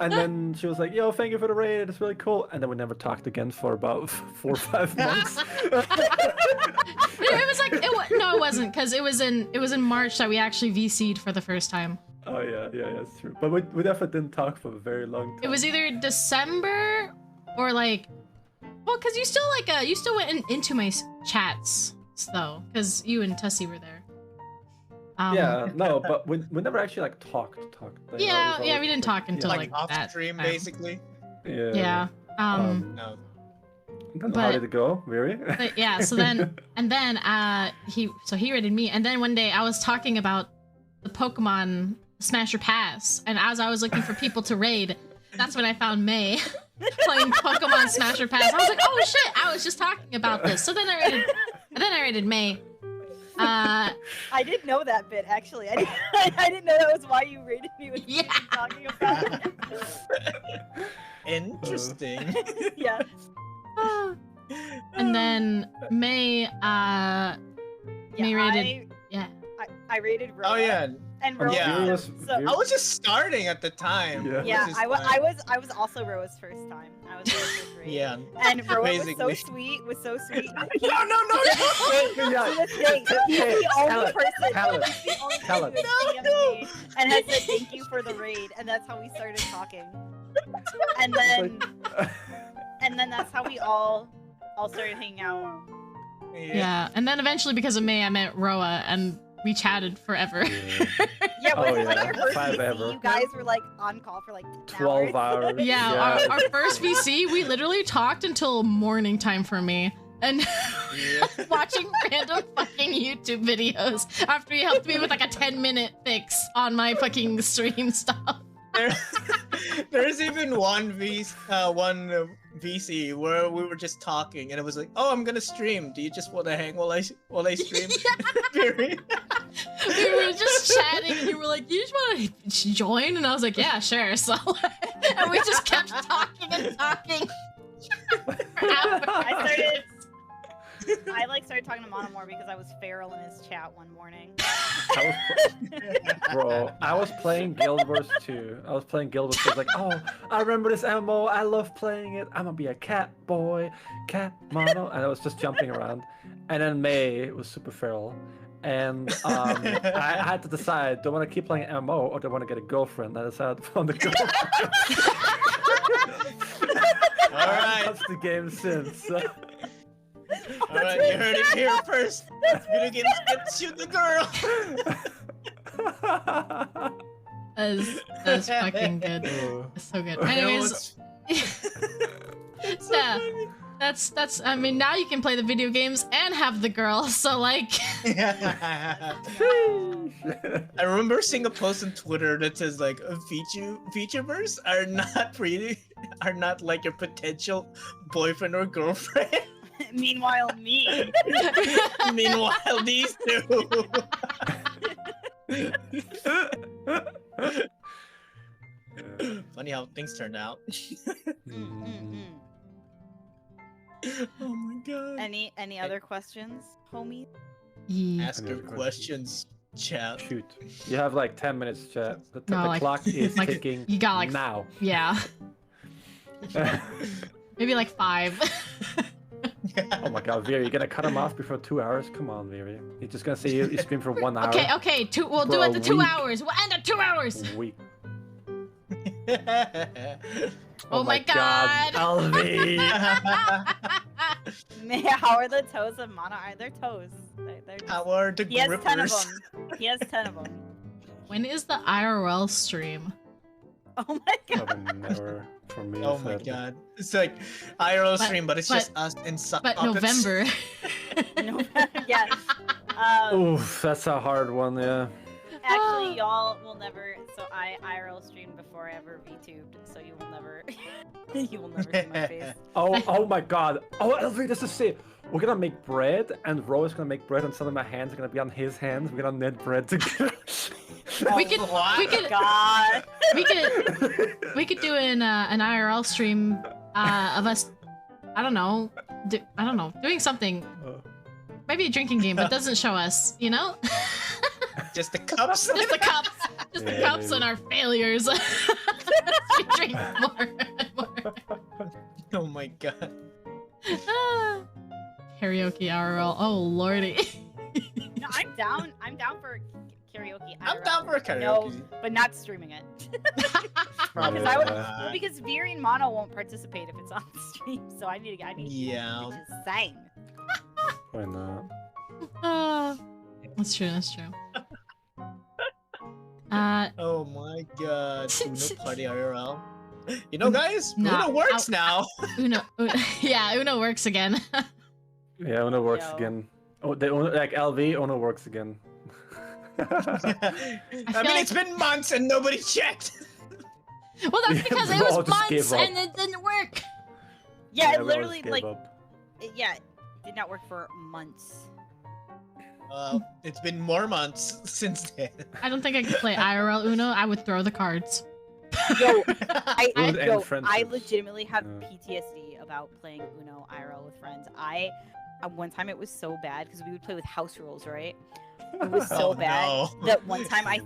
And then she was like, "Yo, thank you for the raid. It's really cool." And then we never talked again for about 4 or 5 months. It was like no, it wasn't because it was in March that we actually VC'd for the first time. Oh yeah, it's true. But we definitely didn't talk for a very long time. It was either December Or like, well, cause you still went into my chats though, cause you and Tussie were there. Yeah, no, but we never actually like talked. Like, Yeah, it was yeah, always, we didn't talk until Like like off that stream, time. basically. Yeah. Yeah. No. Then how but- did it go, really? But yeah, so then he raided me, and then one day I was talking about the Pokemon Smash or Pass, and as I was looking for people to raid, that's when I found May playing Pokemon Smash or Pass. I was like, oh shit, I was just talking about this. So then I raided May. I didn't know that bit actually. I didn't know that was why you rated me with Yeah. talking about it. Interesting. Yeah. And then May raided. I rated Roa. Oh yeah. And Roa. Yeah. So I was just starting at the time. Yeah. yeah, Which is I fine. was also Roa's first time. I was Roa's first raid. Yeah. And Roa Basically. was so sweet. No. To this day, he's the only person Tell it. he's the only Tell person who has DM'd me and has said thank you for the raid, and that's how we started talking. And then that's how we all started hanging out. Yeah, and then eventually because of May, I met Roa, and we chatted forever. Yeah, Oh, was it like yeah. your first Five VC, ever. you guys were like on call for like 10 12 hours. hours. Yeah, our first VC, we literally talked until morning time for me. And watching random fucking YouTube videos after he helped me with like a 10-minute fix on my fucking stream stuff. There's even one VC where we were just talking, and it was like, "Oh, I'm gonna stream. Do you just want to hang while I stream?" Period. We were just chatting, and you were like, "You just want to join?" And I was like, "Yeah, sure." So, and we just kept talking and talking. I started talking to Mono more because I was feral in his chat one morning. I was playing Guild Wars 2. I was playing Guild Wars 2. I was like, oh, I remember this MMO. I love playing it. I'm gonna be a cat boy, cat mono. And I was just jumping around. And then May was super feral. And I had to decide, do I want to keep playing MMO or do I want to get a girlfriend? I decided on the girlfriend. All right. That's the game since. All right, you heard it here first. Video games get you the girl. That's fucking good. That's so good. Anyways, yeah, that's. I mean, now you can play the video games and have the girl. So like. I remember seeing a post on Twitter that says like featureverse are not like your potential boyfriend or girlfriend. Meanwhile, me. Meanwhile, these two. Funny how things turned out. Oh my god. Any other questions, homie? Yeah. Ask your questions, chat. Shoot. You have like 10 minutes, chat. The No, like- clock is like, ticking you got, like, now. Yeah. Maybe like 5. Oh my god, Veer, you're gonna cut him off before 2 hours? Come on, Veer. He's just gonna say you scream for 1 hour. Okay. We'll do For it a to 2 week. hours. We'll end at 2 hours. Week. Oh my god. Alvi! Man, how are the toes of Mono? Are their toes? They're just... How are the He has 10 of grippers? them. He has 10 of them. When is the IRL stream? Oh my god. Probably never for me. Oh my sadly. god. It's like IRL But- stream, but it's just us and suck But puppets. November. No, yes. Oof, that's a hard one, yeah. Actually, y'all will never. So I IRL streamed before I ever VTubed, so you will never. You will never see my face. Oh my god. Oh, Alvi, this is it. We're gonna make bread, and Ro is gonna make bread, and suddenly my hands are gonna be on his hands. We're gonna knit bread together. We could God. we could do an IRL stream of us. I don't know, doing something. Maybe a drinking game, but doesn't show us. You know. Just the cups. Just the cups. Just the Yeah, cups maybe. and our failures. We drink more and more. Oh my god. Ah. Karaoke IRL. Oh lordy. No, I'm down. I'm down for karaoke. I'm IRL. down for a No, karaoke. but not streaming it. Probably Because I would, not. well, because Veer and Mono won't participate if it's on the stream, so I need Yeah. to just sing. Why not? That's true. That's true. Oh my god. Uno party IRL. You know, guys, Nah, Uno works now. Uno, yeah, Uno works again. Yeah, Uno works Yo. again. Oh, they like LV, Uno works again. I mean, it's been months and nobody checked. Well, that's Yeah, because it we all was just gave months up. and it didn't work. Yeah, we it all literally just gave like up. it did not work for months. It's been more months since then. I don't think I could play IRL Uno. I would throw the cards. Yo, Would end I friendships. legitimately have Yeah. PTSD about playing Uno IRL with friends. One time it was so bad because we would play with house rules, right? It was so Oh, bad no. that one time I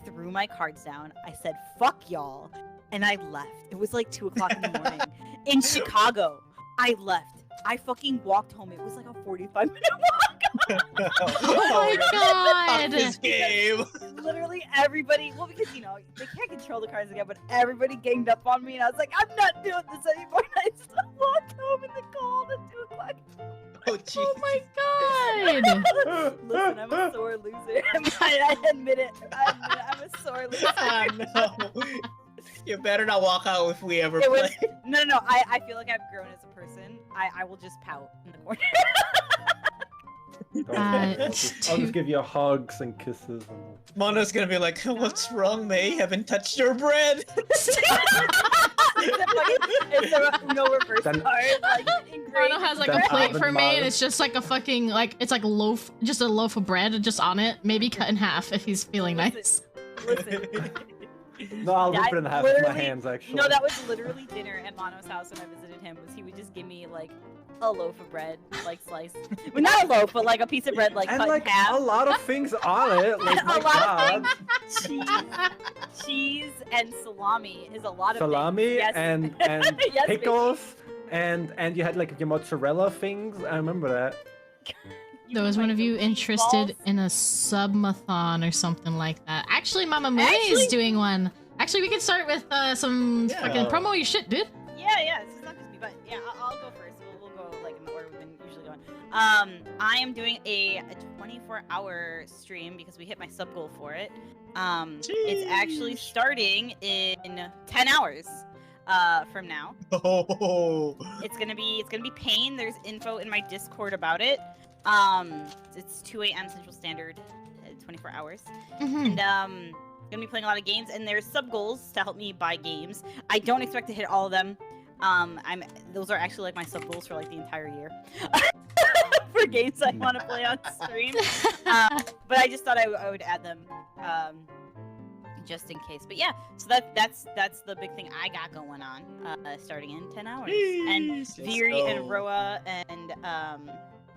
threw my cards down. I said "fuck y'all," and I left. It was like 2 o'clock in the morning in Chicago. I left. I fucking walked home. It was like a 45-minute walk. Oh my god! Fuck this game. Literally everybody. Well, because they can't control the cards again, but everybody ganged up on me, and I was like, I'm not doing this anymore. And I still walked home in the cold at 2 o'clock. Oh, jeez. Oh my god! Listen, I'm a sore loser. I admit it. I'm a sore loser. Ah, no. You better not walk out if we ever It was, play. no. I feel like I've grown as a person. I will just pout in the corner. I'll just give you hugs and kisses. And... Mono's gonna be like, what's wrong, May? Haven't touched your bread. It's a Uno reverse Then- card, like engraved. Mono has like a Then plate for almond me, and Milo. it's just like a fucking it's like just a loaf of bread just on it, maybe cut in half if he's feeling nice. Listen. No, I'll rip That it in half with my literally- hands, actually. No, that was literally dinner at Mono's house when I visited him. Was he would just give me like a loaf of bread, like sliced. Well, not a loaf, but like a piece of bread, like and cut like in half. a lot of things on it. Like, A my lot of God. Cheese and salami is a lot of Salami things. Yes. and Yes, baby. pickles and you had like your mozzarella things. I remember that. You There was eat, one like, of the you cheese interested balls. in a subathon or something like that. Actually, Mama Mooney Actually- is doing one. Actually, we could start with some Yeah. fucking promo your shit, dude. Yeah, it's not just me, but yeah, I'll go first. We'll go like in the order we've been usually going. I am doing a 24-hour stream because we hit my sub goal for it. It's actually starting in 10 hours from now. Oh. It's gonna be pain. There's info in my Discord about it. It's 2 a.m. Central Standard, 24 hours. Mhm. And gonna be playing a lot of games, and there's sub goals to help me buy games. I don't expect to hit all of them. Those are actually like my sub goals for like the entire year for games I want to play on stream. But I just thought I would add them just in case. But yeah, so that's the big thing I got going on starting in 10 hours. And Jeez, let's Viri go. and Roa and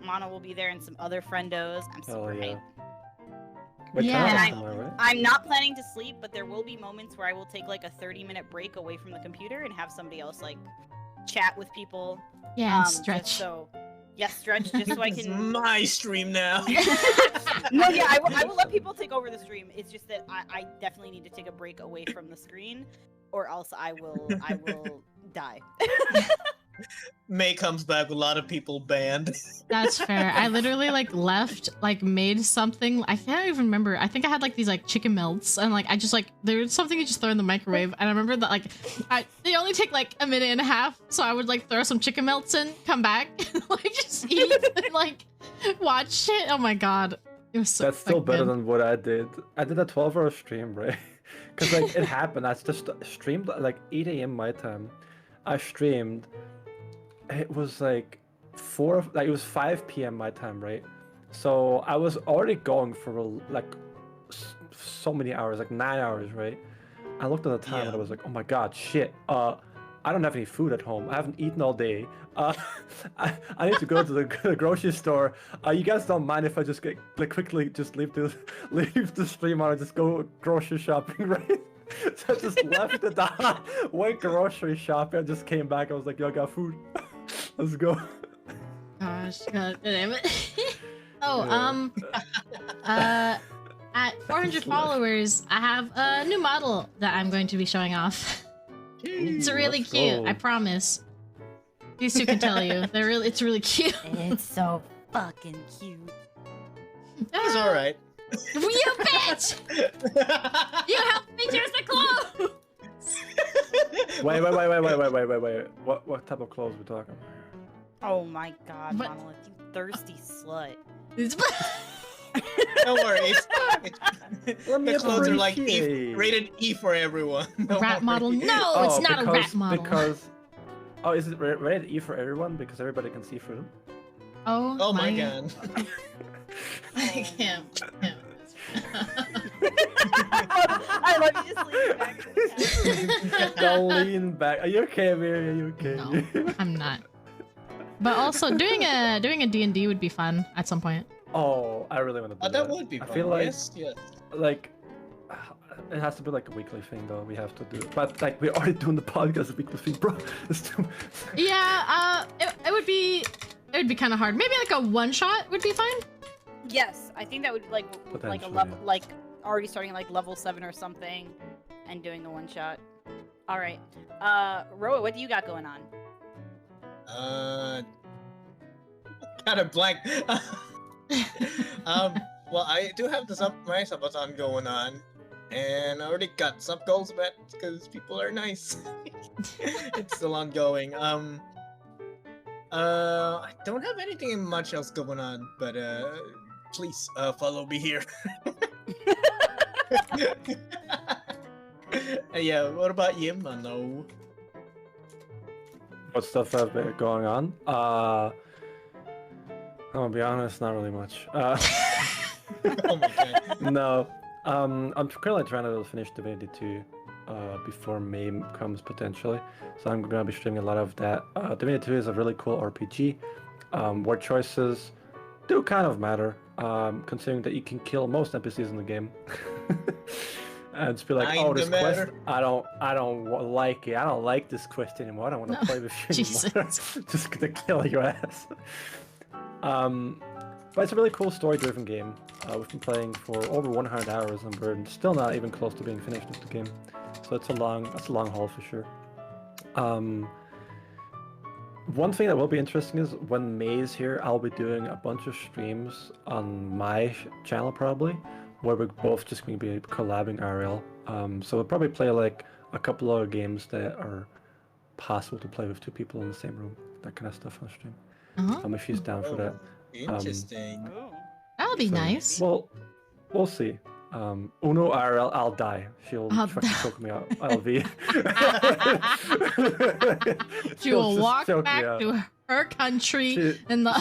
Mono will be there, and some other friendos. I'm super Hell yeah. hyped. Wait, Yeah. can I And ask them, right? I'm not planning to sleep, but there will be moments where I will take like a 30-minute break away from the computer and have somebody else like chat with people. Yeah, and just stretch. Stretch just so I It's can. my stream now. No, yeah, I will let people take over the stream. It's just that I definitely need to take a break away from the screen, or else I will die. May comes back with a lot of people banned. That's fair. I literally like left, like made something. I can't even remember. I think I had like these like chicken melts, and like I just like there's something you just throw in the microwave. And I remember that like they only take like a minute and a half, so I would like throw some chicken melts in, come back, and like just eat and like watch shit. Oh my god, it was so. That's still fucking better good. than what I did. I did a 12-hour stream, right? Because like it happened. I just streamed at like 8 a.m. my time. I streamed. It was like it was 5 p.m. my time, right? So I was already going for like so many hours, like 9 hours, right? I looked at the time and I was like, oh my god, shit. I don't have any food at home. I haven't eaten all day. I need to go to the grocery store. You guys don't mind if I just quickly just leave the stream on and just go grocery shopping, right? So I just left it on, went grocery shopping, and just came back. I was like, yo, I got food. Let's go. Gosh, god damn it. Oh, Yeah. at 400 followers, I have a new model that I'm going to be showing off. It's really let's cute, go. I promise. These two can tell you. It's really cute. It's so fucking cute. It's all right. You bitch! You helped me choose the clothes! Wait. What type of clothes we talking about? Oh my god, What? Monolith, you thirsty slut. Don't worry. Let me The clothes are like appreciate. rated E for everyone. Don't Rat model? worry. No, it's not a rat model. Because is it rated E for everyone because everybody can see through them? Oh my god. I can't. I love you just leaning back. to the couch. Don't lean back. Are you okay, Mary? Are you okay? No, I'm not. But also, doing a D&D would be fun at some point. Oh, I really want to do Oh, that would be I fun. feel like Yes. like it has to be like a weekly thing though. We have to do it. But like we're already doing the podcast a weekly thing, bro. It's too... Yeah, it would be kind of hard. Maybe like a one shot would be fine. Yes, I think that would like a Potentially, level, yeah. like already starting at like level 7 or something, and doing the one shot. All right, Roa, what do you got going on? Kind of blank. Well, I do have my subathon going on, and I already got some goals met because people are nice. It's still ongoing. I don't have anything much else going on, but please follow me here. Yeah. What about you, Mano? What stuff have been going on? I'll be honest, not really much. Oh my god. No. I'm currently trying to finish Divinity 2 before May comes potentially. So I'm gonna be streaming a lot of that. Divinity 2 is a really cool RPG. Word choices do kind of matter, considering that you can kill most NPCs in the game. And just be like, oh, this Kinda quest, matter. I don't like it. I don't like this quest anymore. I don't want to No, play with you anymore. Jesus. Just gonna kill your ass. But it's a really cool story-driven game. We've been playing for over 100 hours, and we're still not even close to being finished with the game. So it's a long haul for sure. One thing that will be interesting is when May's here, I'll be doing a bunch of streams on my channel probably, where we're both just going to be collabing IRL. So we'll probably play like a couple of games that are possible to play with two people in the same room, that kind of stuff on stream. Uh-huh. If she's down for that. Interesting. Ooh. That would be So, nice. Well, we'll see. Uno IRL, I'll die. She'll I'll fucking die. choke me out. I'll be. She will just walk choke me back out. to her country She- in the.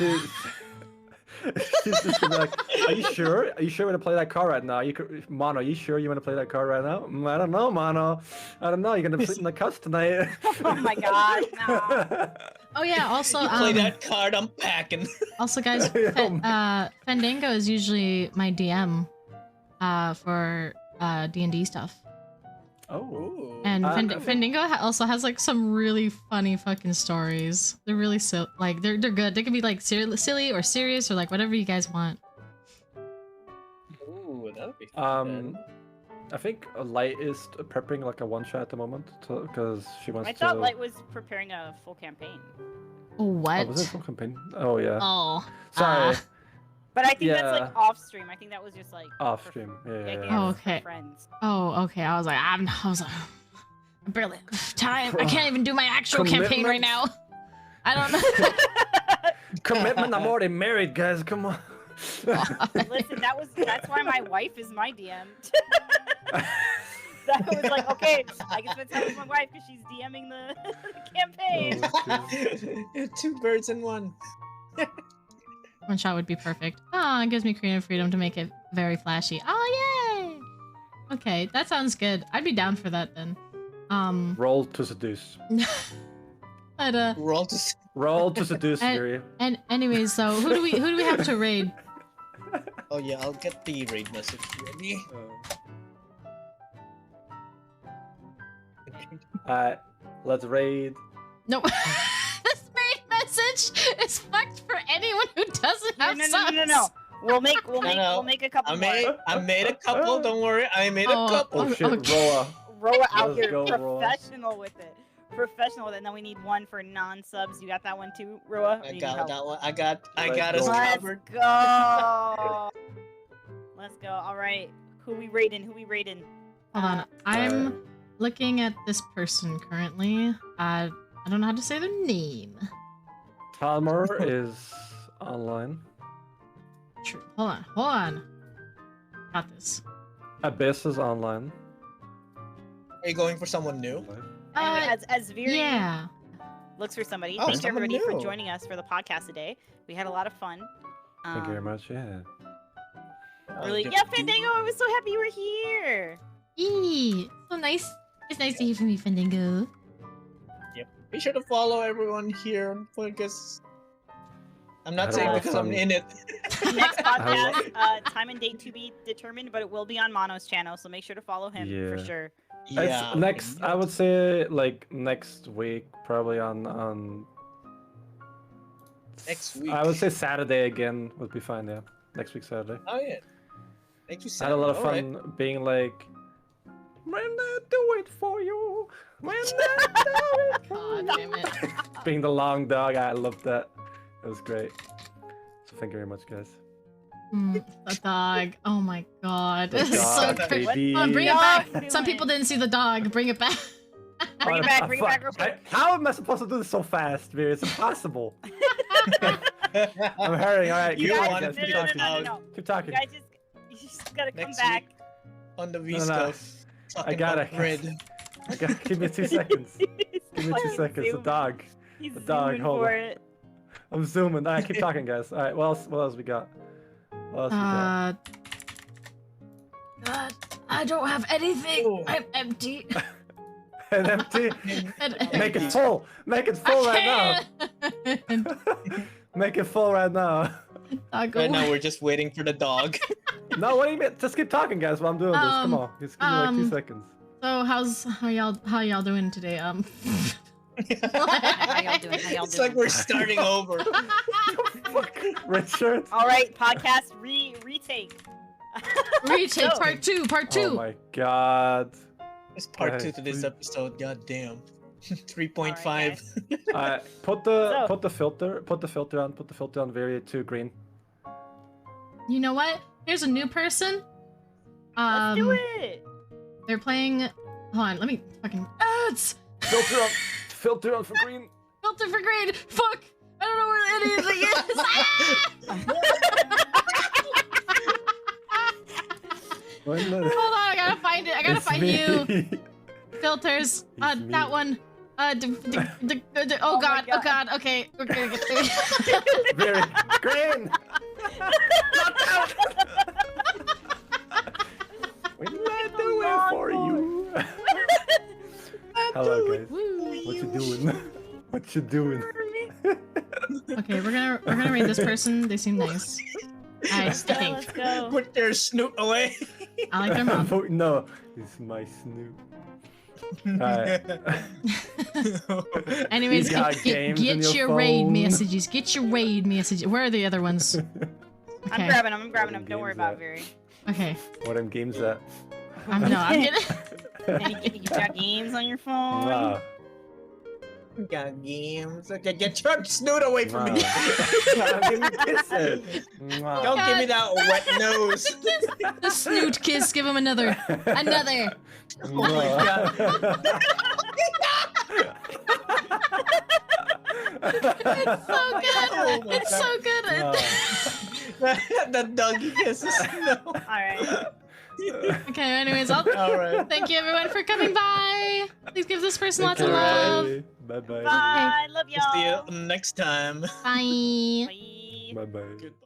She's just gonna be like, "Are you sure? Are you sure you want to play that card right now? Mono, are you sure you want to play that card right now? I don't know, Mono. I don't know. You're gonna sleep in the couch tonight." Oh my god, no. Oh yeah. Also, You play that card, I'm packing. also, guys, Fandango is usually my DM, for D&D stuff. Oh. Ooh. And okay. Fandango also has like some really funny fucking stories. They're really like they're good. They can be like silly or serious or like whatever you guys want. Ooh, that would be fun. I think Light is prepping like a one shot at the moment because she wants I to. thought Light was preparing a full campaign. What? Oh, was it full campaign? Oh yeah. Oh. Sorry. But I think that's Yeah. like off stream. I think that was just like Off for- stream. yeah, Yeah. yeah, Oh, for okay. friends. Oh, okay. I was like, I was like, I barely time. I can't even do my actual campaign right now. I don't know. Commitment. I'm already married, guys. Come on. Listen, that's why my wife is my DM. That was like, okay, I can spend time with my wife because she's DMing the, the campaign. Two birds in one. One shot would be perfect. Oh, it gives me creative freedom to make it very flashy. Oh, yay! Okay, that sounds good. I'd be down for that then. Roll to seduce. But We're all just. Roll to seduce, Yuri. and anyways, so who do we have to raid? Oh yeah, I'll get the raid message ready. Alright, let's raid. No, this raid message is fucked for anyone who doesn't have No. subs. We'll make No, no. a couple more. I made a couple. Don't worry. I made a Oh, couple. Oh shit, Okay. Roa. Roa out Let's here, go, Roa. professional with it. Professional with it. And then we need one for non-subs. You got that one too, Roa? Or I you need got help? that one. I got Let's us go. Let's covered. go. Let's go. All right. Who we rating? Hold on. I'm looking at this person currently. I don't know how to say their name. Talmor is online. True. Hold on. Got this. Abyss is online. Are you going for someone new? Anyway, as Viri Yeah. looks for somebody, Oh, thank you someone everybody for new. joining us for the podcast today. We had a lot of fun. Thank you very much. Yeah. Really, yeah, Fandango, I was so happy you were here. Eee. So nice. It's nice to hear from you, Fandango. Be sure to follow everyone here because I'm not I saying don't because know, I'm in it. Next podcast, time and date to be determined, but it will be on Mono's channel, so make sure to follow him for Yeah. sure. It's next. I would say like next week, probably on. Next week. I would say Saturday again would be fine. Yeah, next week Saturday. Oh yeah. Thank you. I had a lot of Alright. fun being like, when I do it for you, when I do it for God you. damn it. Being the long dog, I loved that. It was great. So thank you very much, guys. The dog. Oh my god. The This is so dog, crazy. baby. Come on, bring it Dog back. doing Some people didn't see the dog. Bring it back. Bring it back real quick. How am I supposed to do this so fast, Veer? It's impossible. I'm hurrying. All right, You keep guys, talking, no, guys. Keep no, no, talking. no, no, no. Keep talking. You guys you just gotta come Next back. on the No, V-Scuffed. I gotta. Give me 2 seconds. Give me 2 He's seconds. The zooming. dog. He's the dog, zooming hold for on. it. I'm zooming. All right, keep talking, guys. All right, what else we got? What else we got? God, I don't have anything. Oh. I'm empty. And empty. And Make it full. Make it full right now. now. Make it full right now. Dog Right now away. we're just waiting for the dog. No, what do you mean? Just keep talking, guys, while I'm doing this. Come on. Just give me like 2 seconds. So how y'all doing today? How y'all doing? It's like we're starting over. Richard. All right, podcast retake. Retake So- part two. Oh my god. It's part Guys, 2 to this please. episode. God damn. 3.5. Alright, Put the filter on very to green. You know what? Here's a new person. Let's do it. They're playing. Hold on, let me fucking. Ads! Filter on for green. Filter for grade. Fuck! I don't know where anything is. When the- Hold on, I gotta find it. I gotta It's find me. you. Filters. It's me. That one. Oh Oh my god. Oh God. god. Okay, we're gonna get through. Very green. When I do it for you. Hello, guys. Woo. What you doing? What you doing? Okay, we're gonna rate this person. They seem nice. I think. Let's go. Put their snoot away. I like their mom. No, it's my snoot. Alright. Anyways, You got games in get your your raid phone. messages. Get your raid messages. Where are the other ones? I'm Okay. grabbing them. Don't Games worry about that. Very. Okay. What them games at? I'm getting. You got games on your phone. Nah. Got games. Okay, get your snoot away from me. Give me kisses. Mwah. Don't give me that wet nose. The snoot kiss. Give him another. Another. Oh my god. It's so good. Oh my It's so good. The doggy kisses. No. All right. Okay. Anyways, Alright. thank you everyone for coming by. Please give this person lots of Okay, love. Bye bye. Bye. Love y'all. See you next time. Bye. Bye. Bye bye. Goodbye.